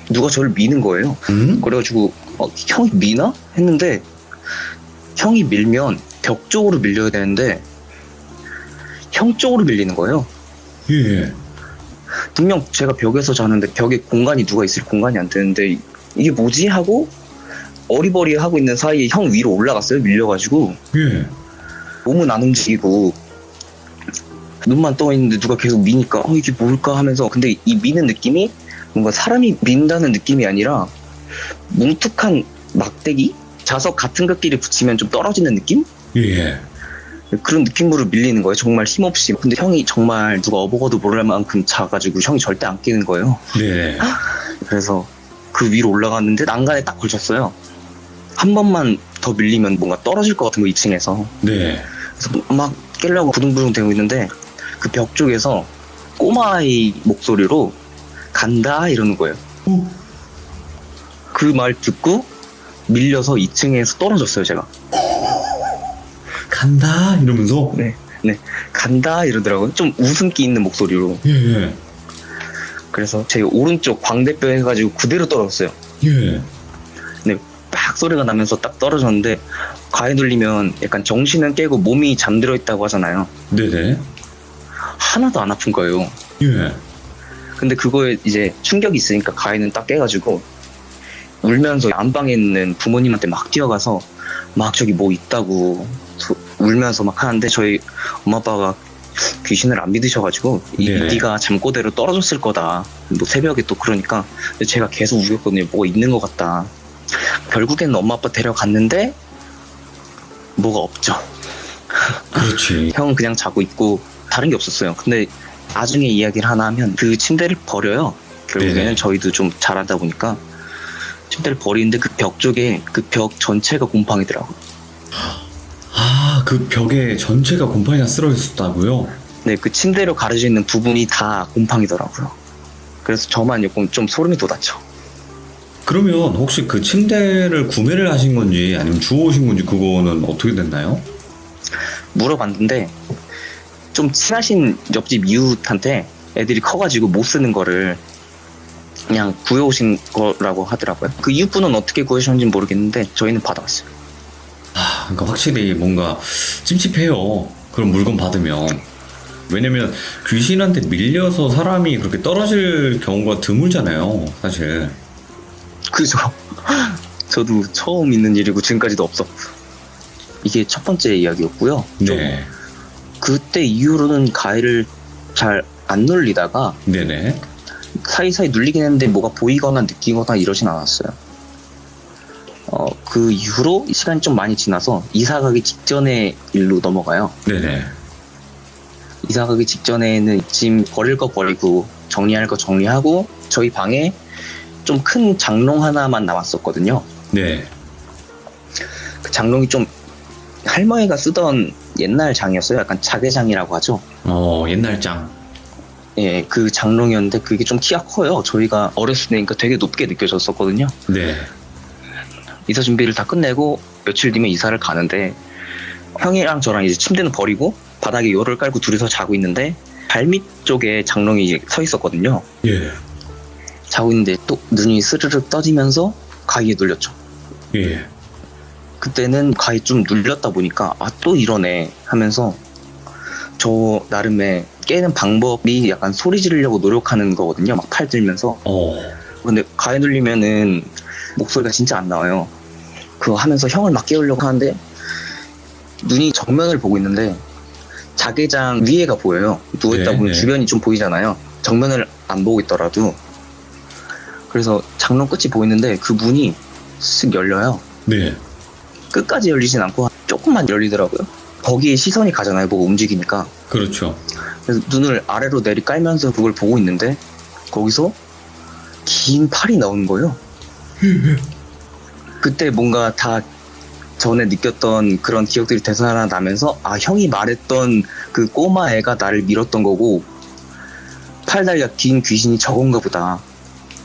누가 저를 미는 거예요. 그래가지고 형이 미나? 했는데 형이 밀면 벽 쪽으로 밀려야 되는데 형 쪽으로 밀리는 거예요. 예. 분명 제가 벽에서 자는데 벽에 공간이 누가 있을 공간이 안 되는데 이게 뭐지? 하고 어리버리 하고 있는 사이에 형 위로 올라갔어요. 밀려가지고 예. 몸은 안 움직이고 눈만 떠 있는데 누가 계속 미니까 이게 뭘까 하면서 근데 이 미는 느낌이 뭔가 사람이 민다는 느낌이 아니라 뭉툭한 막대기? 자석 같은 것끼리 붙이면 좀 떨어지는 느낌? 예. 그런 느낌으로 밀리는 거예요. 정말 힘없이. 근데 형이 정말 누가 어버거도 모를 만큼 작아가지고 형이 절대 안 깨는 거예요. 네. 그래서 그 위로 올라갔는데 난간에 딱 걸쳤어요. 한 번만 더 밀리면 뭔가 떨어질 것 같은 거 2층에서. 네. 그래서 막 깨려고 부둥부둥 대고 있는데 그 벽 쪽에서 꼬마아이 목소리로 간다 이러는 거예요. 그 말 듣고 밀려서 2층에서 떨어졌어요 제가. 간다 이러면서. 네 간다 이러더라고요. 좀 웃음기 있는 목소리로. 예. 그래서 제 오른쪽 광대뼈 해가지고 그대로 떨어졌어요. 예. 빡 소리가 나면서 딱 떨어졌는데 가해 눌리면 약간 정신은 깨고 몸이 잠들어 있다고 하잖아요. 네네. 하나도 안 아픈 거예요. 예. 근데 그거에 이제 충격이 있으니까 가해는 딱 깨가지고 울면서 안방에 있는 부모님한테 막 뛰어가서 막 저기 뭐 있다고 울면서 막 하는데 저희 엄마 아빠가 귀신을 안 믿으셔가지고 네. 네가 잠꼬대로 떨어졌을 거다. 뭐 새벽에 또 그러니까 근데 제가 계속 우겼거든요. 뭐가 있는 것 같다. 결국에는 엄마 아빠 데려갔는데 뭐가 없죠. 그렇지. 형은 그냥 자고 있고 다른 게 없었어요. 근데 나중에 이야기를 하나 하면 그 침대를 버려요. 결국에는 네네. 저희도 좀 잘하다 보니까 침대를 버리는데 그 벽 쪽에 그 벽 전체가 곰팡이더라고요. 그 벽에 전체가 곰팡이가 쓸어 있었다고요? 네, 그 침대로 가려져 있는 부분이 다 곰팡이더라고요. 그래서 저만 조금 좀 소름이 돋았죠. 그러면 혹시 그 침대를 구매를 하신 건지 아니면 주워오신 건지 그거는 어떻게 됐나요? 물어봤는데 좀 친하신 옆집 이웃한테 애들이 커가지고 못 쓰는 거를 그냥 구해오신 거라고 하더라고요. 그 이웃분은 어떻게 구해오셨는지 모르겠는데 저희는 받아왔어요. 그러니까 확실히 뭔가 찝찝해요. 그런 물건 받으면. 왜냐면 귀신한테 밀려서 사람이 그렇게 떨어질 경우가 드물잖아요, 사실. 그죠? 저도 처음 있는 일이고 지금까지도 없었고 이게 첫 번째 이야기였고요. 좀 네. 그때 이후로는 가해를 잘 안 눌리다가 네네. 사이사이 눌리긴 했는데 뭐가 보이거나 느끼거나 이러진 않았어요. 그 이후로 시간이 좀 많이 지나서 이사 가기 직전의 일로 넘어가요. 네네. 이사 가기 직전에는 짐 버릴 거 버리고 정리할 거 정리하고 저희 방에 좀 큰 장롱 하나만 남았었거든요. 네. 그 장롱이 좀 할머니가 쓰던 옛날 장이었어요. 약간 자개장이라고 하죠. 옛날 장. 예, 그 장롱이었는데 그게 좀 키가 커요. 저희가 어렸을 때니까 되게 높게 느껴졌었거든요. 네. 이사 준비를 다 끝내고 며칠 뒤면 이사를 가는데 형이랑 저랑 이제 침대는 버리고 바닥에 요를 깔고 둘이서 자고 있는데 발밑 쪽에 장롱이 서 있었거든요. 예. 자고 있는데 또 눈이 스르륵 떠지면서 가위에 눌렸죠. 예. 그때는 가위 좀 눌렸다 보니까 아 또 이러네 하면서 저 나름의 깨는 방법이 약간 소리 지르려고 노력하는 거거든요. 막 팔 들면서. 근데 가위 눌리면은 목소리가 진짜 안 나와요. 그거 하면서 형을 막 깨우려고 하는데 눈이 정면을 보고 있는데 자개장 위에가 보여요. 누워있다 네, 보면 네. 주변이 좀 보이잖아요. 정면을 안 보고 있더라도. 그래서 장롱 끝이 보이는데 그 문이 쓱 열려요. 네. 끝까지 열리진 않고 조금만 열리더라고요. 거기에 시선이 가잖아요. 뭐가 움직이니까. 그렇죠. 그래서 눈을 아래로 내리 깔면서 그걸 보고 있는데 거기서 긴 팔이 나오는 거예요. 그때 뭔가 다 전에 느꼈던 그런 기억들이 되살아나면서 아 형이 말했던 그 꼬마 애가 나를 밀었던 거고 팔다리가 긴 귀신이 저건가 보다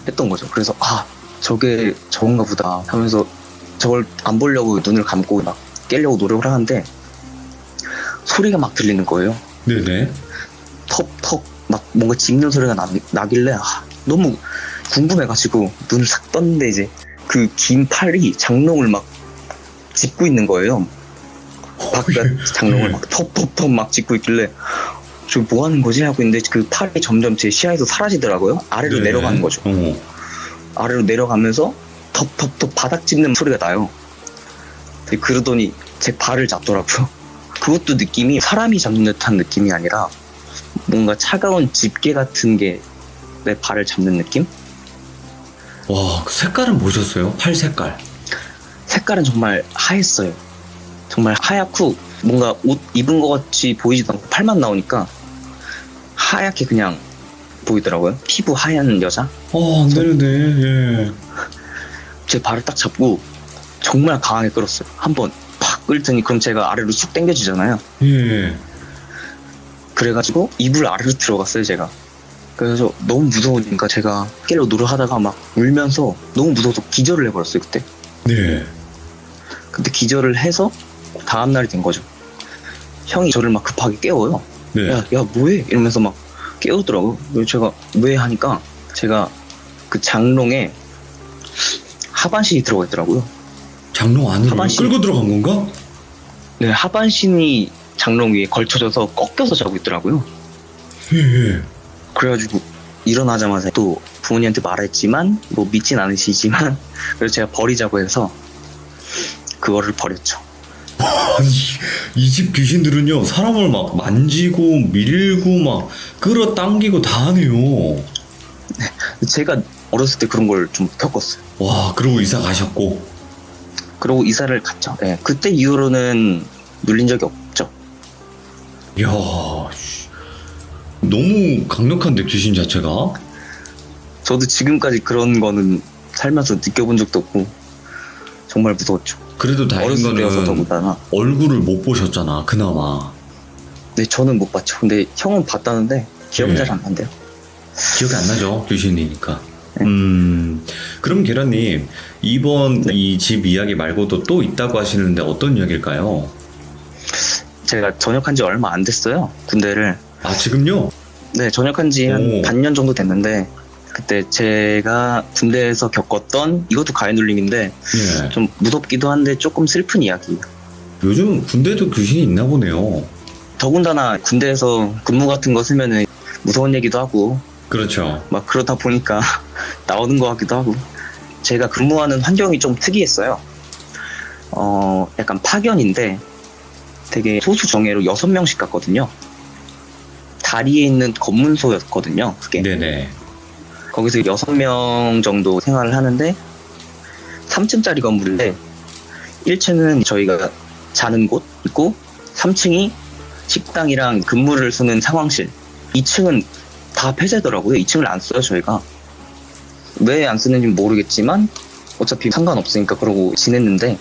했던 거죠. 그래서 아 저게 저건가 보다 하면서 저걸 안 보려고 눈을 감고 막 깨려고 노력을 하는데 소리가 막 들리는 거예요. 네네. 턱턱 막 뭔가 짚는 소리가 나길래 너무 궁금해가지고 눈을 싹 떴는데 이제 그 긴 팔이 장롱을 막 짚고 있는 거예요. 바깥 장롱을 막 톱톱톱 막 짚고 있길래 저 뭐 하는 거지 하고 있는데 그 팔이 점점 제 시야에서 사라지더라고요. 아래로 네네. 내려가는 거죠. 아래로 내려가면서 톱톱톱 바닥 짚는 소리가 나요. 그러더니 제 발을 잡더라고요. 그것도 느낌이 사람이 잡는 듯한 느낌이 아니라 뭔가 차가운 집게 같은 게 내 발을 잡는 느낌? 와, 그 색깔은 보셨어요? 팔 색깔. 색깔은 정말 하였어요. 정말 하얗고 뭔가 옷 입은 것 같이 보이지도 않고 팔만 나오니까 하얗게 그냥 보이더라고요. 피부 하얀 여자? 안 되는데, 예. 제 발을 딱 잡고 정말 강하게 끌었어요. 한번 팍 끌더니 그럼 제가 아래로 쑥 당겨지잖아요. 예. 그래가지고 이불 아래로 들어갔어요, 제가. 그래서 너무 무서우니까 제가 깨려고 노력하다가 막 울면서 너무 무서워서 기절을 해버렸어요, 그때. 네. 근데 기절을 해서 다음날이 된 거죠. 형이 저를 막 급하게 깨워요. 네. 야 뭐해? 이러면서 막 깨우더라고요. 그래서 제가 왜 하니까 제가 그 장롱에 하반신이 들어가 있더라고요. 장롱 안으로 하반신. 끌고 들어간 건가? 네, 하반신이 장롱 위에 걸쳐져서 꺾여서 자고 있더라고요. 예. 그래가지고 일어나자마자 또 부모님한테 말했지만 뭐 믿진 않으시지만 그래서 제가 버리자고 해서 그거를 버렸죠. 아니, 이 집 귀신들은요, 사람을 막 만지고, 밀고, 막, 끌어당기고 다 하네요. 제가 어렸을 때 그런 걸 좀 겪었어요. 와, 그러고 이사 가셨고. 그러고 이사를 갔죠. 네, 그때 이후로는 눌린 적이 없죠. 이야, 너무 강력한데, 귀신 자체가? 저도 지금까지 그런 거는 살면서 느껴본 적도 없고 정말 무서웠죠. 그래도 다행인 어렸을 때여서 거는 더군다나. 얼굴을 못 보셨잖아, 그나마. 네, 저는 못 봤죠. 근데 형은 봤다는데 기억은 네. 잘 안 난대요. 기억이 안 나죠, 귀신이니까. 네. 그럼 계란님, 이번 네. 이 집 이야기 말고도 또 있다고 하시는데 어떤 이야기일까요? 제가 전역한 지 얼마 안 됐어요. 군대를. 아, 지금요? 네, 전역한 지 오. 한 반년 정도 됐는데 그때 제가 군대에서 겪었던 이것도 가위 눌림인데 예. 좀 무섭기도 한데 조금 슬픈 이야기. 요즘 군대도 귀신이 있나 보네요. 더군다나 군대에서 근무 같은 거 쓰면은 무서운 얘기도 하고 그렇죠. 막 그러다 보니까 나오는 것 같기도 하고. 제가 근무하는 환경이 좀 특이했어요. 약간 파견인데 되게 소수 정예로 6명씩 갔거든요. 다리에 있는 검문소였거든요, 그게. 네네. 거기서 6명 정도 생활을 하는데 3층짜리 건물인데 1층은 저희가 자는 곳 있고 3층이 식당이랑 근무를 쓰는 상황실, 2층은 다 폐쇄더라고요. 2층을 안 써요, 저희가. 왜 안 쓰는지 모르겠지만 어차피 상관없으니까 그러고 지냈는데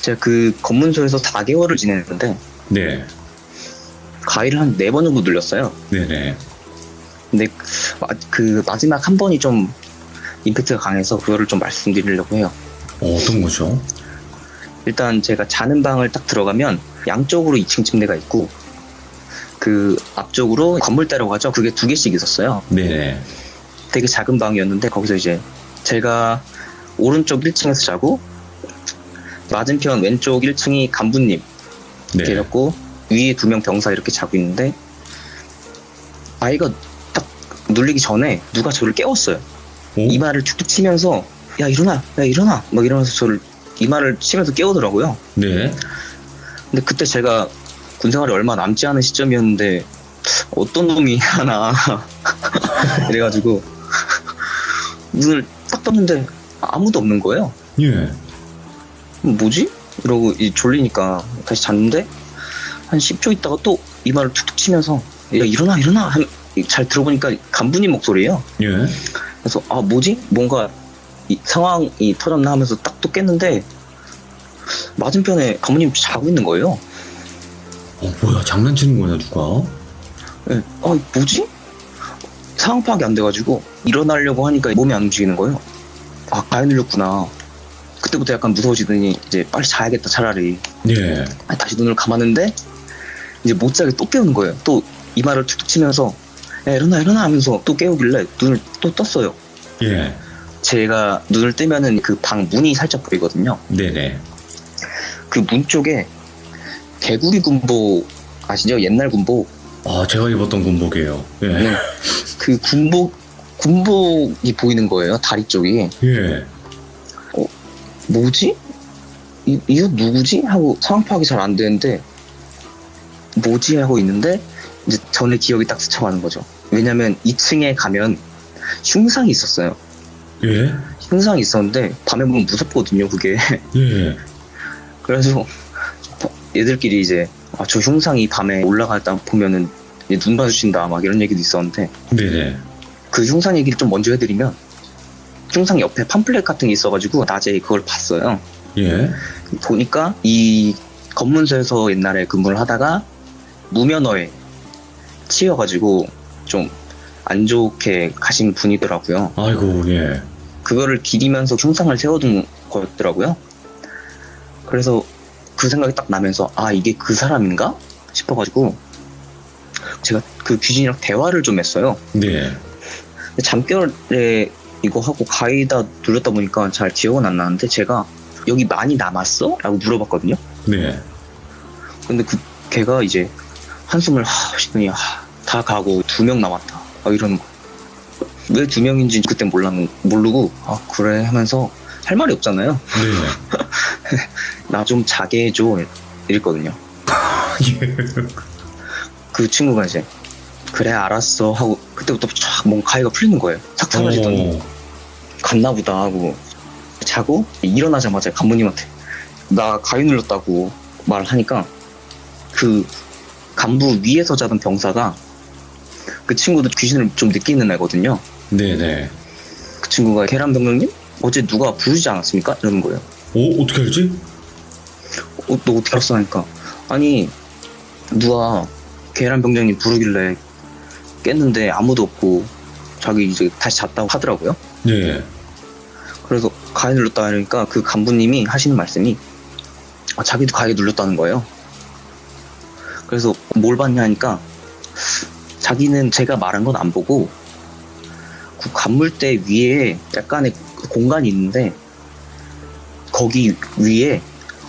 제가 그 검문소에서 4개월을 지냈는데 네. 가위를 한 4번 정도 눌렸어요. 네네. 근데 그 마지막 한 번이 좀 임팩트가 강해서 그거를 좀 말씀드리려고 해요. 어떤 거죠? 일단 제가 자는 방을 딱 들어가면 양쪽으로 2층 침대가 있고 그 앞쪽으로 관물대라고 하죠. 그게 2개씩 있었어요. 네네. 되게 작은 방이었는데 거기서 이제 제가 오른쪽 1층에서 자고 맞은편 왼쪽 1층이 간부님 네. 계셨고 위에 2명 병사 이렇게 자고 있는데 아이가 딱 눌리기 전에 누가 저를 깨웠어요. 오? 이마를 툭툭 치면서 야 일어나 막 이러면서 저를 이마를 치면서 깨우더라고요. 네. 근데 그때 제가 군생활이 얼마 남지 않은 시점이었는데 어떤 놈이 하나 이래가지고 눈을 딱 떴는데 아무도 없는 거예요. 예. 뭐지? 이러고 졸리니까 다시 잤는데 한 10초 있다가 또 이마를 툭툭 치면서 야 일어나 잘 들어보니까 간부님 목소리예요. 예. 그래서 아 뭐지? 뭔가 이 상황이 터졌나 하면서 딱 또 깼는데 맞은편에 간부님 자고 있는 거예요. 뭐야, 장난치는 거냐, 누가? 네. 아 뭐지? 상황 파악이 안 돼가지고 일어나려고 하니까 몸이 안 움직이는 거예요. 아 가위 눌렸구나. 그때부터 약간 무서워지더니 이제 빨리 자야겠다 차라리. 예. 다시 눈을 감았는데 이제 못 자게 또 깨우는 거예요. 또 이마를 툭툭 치면서 야 일어나 하면서 또 깨우길래 눈을 또 떴어요. 예. 제가 눈을 뜨면은 그 방 문이 살짝 보이거든요. 네네. 그 문 쪽에 개구리 군복 아시죠? 옛날 군복. 제가 입었던 군복이에요. 예. 네. 그 군복이 보이는 거예요. 다리 쪽이. 예. 뭐지? 이거 누구지? 하고 상황 파악이 잘 안 되는데 뭐지? 하고 있는데 이제 전에 기억이 딱 스쳐가는 거죠. 왜냐면 2층에 가면 흉상이 있었어요. 예. 흉상이 있었는데 밤에 보면 무섭거든요 그게. 예. 그래서 얘들끼리 이제 저 흉상이 밤에 올라가다 보면은 눈 마주친다 막 이런 얘기도 있었는데 네네. 그 흉상 얘기를 좀 먼저 해드리면 흉상 옆에 팜플렛 같은 게 있어가지고 낮에 그걸 봤어요. 예. 보니까 이 검문소에서 옛날에 근무를 하다가 무면허에 치여가지고 좀 안 좋게 가신 분이더라고요. 아이고, 예. 그거를 기리면서 흉상을 세워둔 거였더라고요. 그래서 그 생각이 딱 나면서 이게 그 사람인가 싶어가지고 제가 그 귀신이랑 대화를 좀 했어요. 네. 잠결에 이거 하고 가위다 눌렀다 보니까 잘 기억은 안 나는데 제가 여기 많이 남았어? 라고 물어봤거든요. 네. 근데 그 걔가 이제 한숨을 쉬더니 다 가고 2명 남았다 막 이러는 거. 왜 2명인지 그땐 모르고 그래 하면서 할 말이 없잖아요. 네. 나 좀 자게 해줘 이랬거든요. 예. 그 친구가 이제 그래 알았어 하고 그때부터 쫙 뭔가 가위가 풀리는 거예요. 싹 사라지더니 갔나 보다 하고 자고 일어나자마자 간부님한테 나 가위 눌렀다고 말을 하니까 그 간부 위에서 자던 병사가 그 친구도 귀신을 좀 느끼는 애거든요. 네네. 그 친구가 계란 병장님 어제 누가 부르지 않았습니까? 이러는 거예요. 어떻게 알지? 너 어떻게 알았어? 하니까 아니 누가 계란 병장님 부르길래 깼는데 아무도 없고 자기 이제 다시 잤다고 하더라고요. 네. 그래서 가위 눌렀다 하니까 그 간부님이 하시는 말씀이 자기도 가위 눌렀다는 거예요. 그래서 뭘 봤냐 하니까 자기는 제가 말한 건 안 보고 그 관물대 위에 약간의 공간이 있는데 거기 위에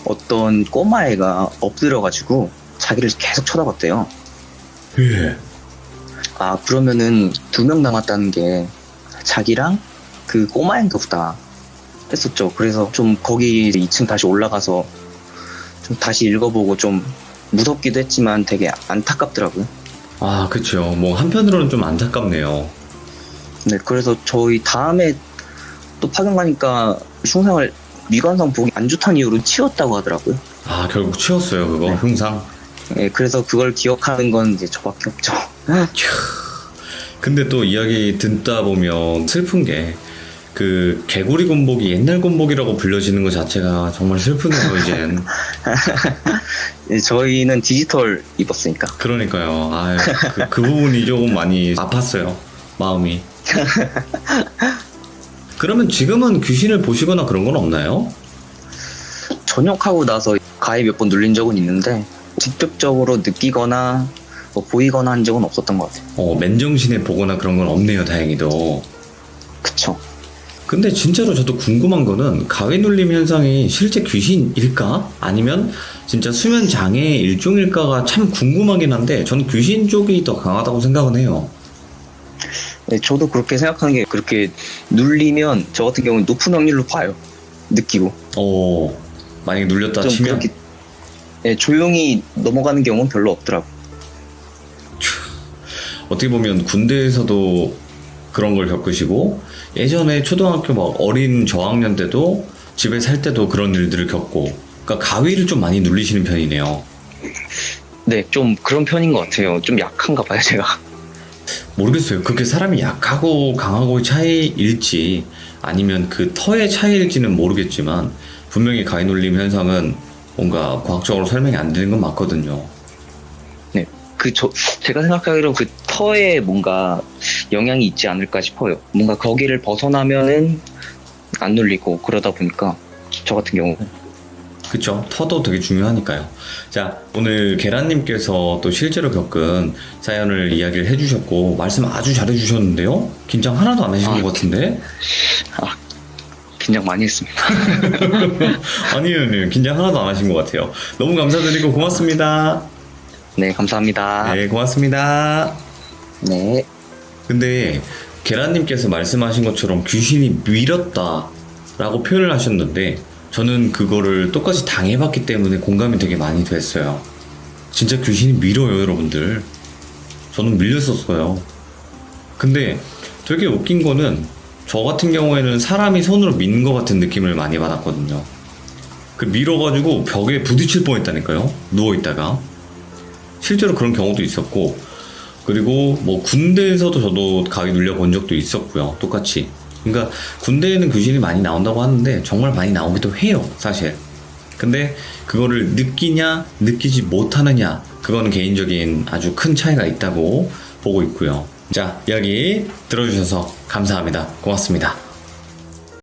어떤 꼬마애가 엎드려가지고 자기를 계속 쳐다봤대요. 예. 그러면은 2명 남았다는 게 자기랑 그 꼬마애인가 보다 했었죠. 그래서 좀 거기 2층 다시 올라가서 좀 다시 읽어보고 좀 무섭기도 했지만 되게 안타깝더라고요. 그쵸. 뭐 한편으로는 좀 안타깝네요. 네, 그래서 저희 다음에 또 파견 가니까 흉상을 미관상 보기 안 좋다는 이유로 치웠다고 하더라고요. 결국 치웠어요, 그거. 네. 흉상. 네, 그래서 그걸 기억하는 건 이제 저밖에 없죠. 근데 또 이야기 듣다 보면 슬픈 게 그 개구리 군복이 옛날 군복이라고 불려지는 것 자체가 정말 슬프네요, 이젠. 저희는 디지털 입었으니까. 그러니까요. 그 부분이 조금 많이 아팠어요, 마음이. 그러면 지금은 귀신을 보시거나 그런 건 없나요? 전역하고 나서 가위 몇 번 눌린 적은 있는데 직접적으로 느끼거나 뭐 보이거나 한 적은 없었던 것 같아요. 맨정신에 보거나 그런 건 없네요, 다행히도. 그쵸. 근데 진짜로 저도 궁금한 거는 가위 눌림 현상이 실제 귀신일까? 아니면 진짜 수면 장애의 일종일까가 참 궁금하긴 한데 저는 귀신 쪽이 더 강하다고 생각은 해요. 네, 저도 그렇게 생각하는 게 그렇게 눌리면 저 같은 경우는 높은 확률로 봐요. 느끼고. 만약에 눌렸다 좀 치면 그렇게 네, 조용히 넘어가는 경우는 별로 없더라고. 어떻게 보면 군대에서도 그런 걸 겪으시고 예전에 초등학교 막 어린 저학년 때도 집에 살 때도 그런 일들을 겪고, 그러니까 가위를 좀 많이 눌리시는 편이네요. 네, 좀 그런 편인 것 같아요. 좀 약한가 봐요, 제가. 모르겠어요. 그게 사람이 약하고 강하고의 차이일지 아니면 그 터의 차이일지는 모르겠지만 분명히 가위 눌림 현상은 뭔가 과학적으로 설명이 안 되는 건 맞거든요. 네, 제가 생각하기로 그 터에 뭔가 영향이 있지 않을까 싶어요. 뭔가 거기를 벗어나면은 안 눌리고 그러다 보니까 저 같은 경우는. 그쵸? 터도 되게 중요하니까요. 자, 오늘 계란님께서 또 실제로 겪은 사연을 이야기를 해주셨고 말씀 아주 잘해주셨는데요? 긴장 하나도 안 하신 것 같은데? 긴장 많이 했습니다. 아니요, 긴장 하나도 안 하신 것 같아요. 너무 감사드리고 고맙습니다. 네, 감사합니다. 네, 고맙습니다. 네. 근데 계란님께서 말씀하신 것처럼 귀신이 밀었다 라고 표현을 하셨는데 저는 그거를 똑같이 당해봤기 때문에 공감이 되게 많이 됐어요. 진짜 귀신이 밀어요, 여러분들. 저는 밀렸었어요. 근데 되게 웃긴 거는 저 같은 경우에는 사람이 손으로 민 것 같은 느낌을 많이 받았거든요. 그 밀어가지고 벽에 부딪힐 뻔했다니까요, 누워있다가. 실제로 그런 경우도 있었고, 그리고 뭐 군대에서도 저도 가위 눌려 본 적도 있었고요, 똑같이. 그러니까 군대에는 귀신이 많이 나온다고 하는데 정말 많이 나오기도 해요, 사실. 근데 그거를 느끼냐 느끼지 못하느냐, 그건 개인적인 아주 큰 차이가 있다고 보고 있고요. 자, 이야기 들어주셔서 감사합니다. 고맙습니다.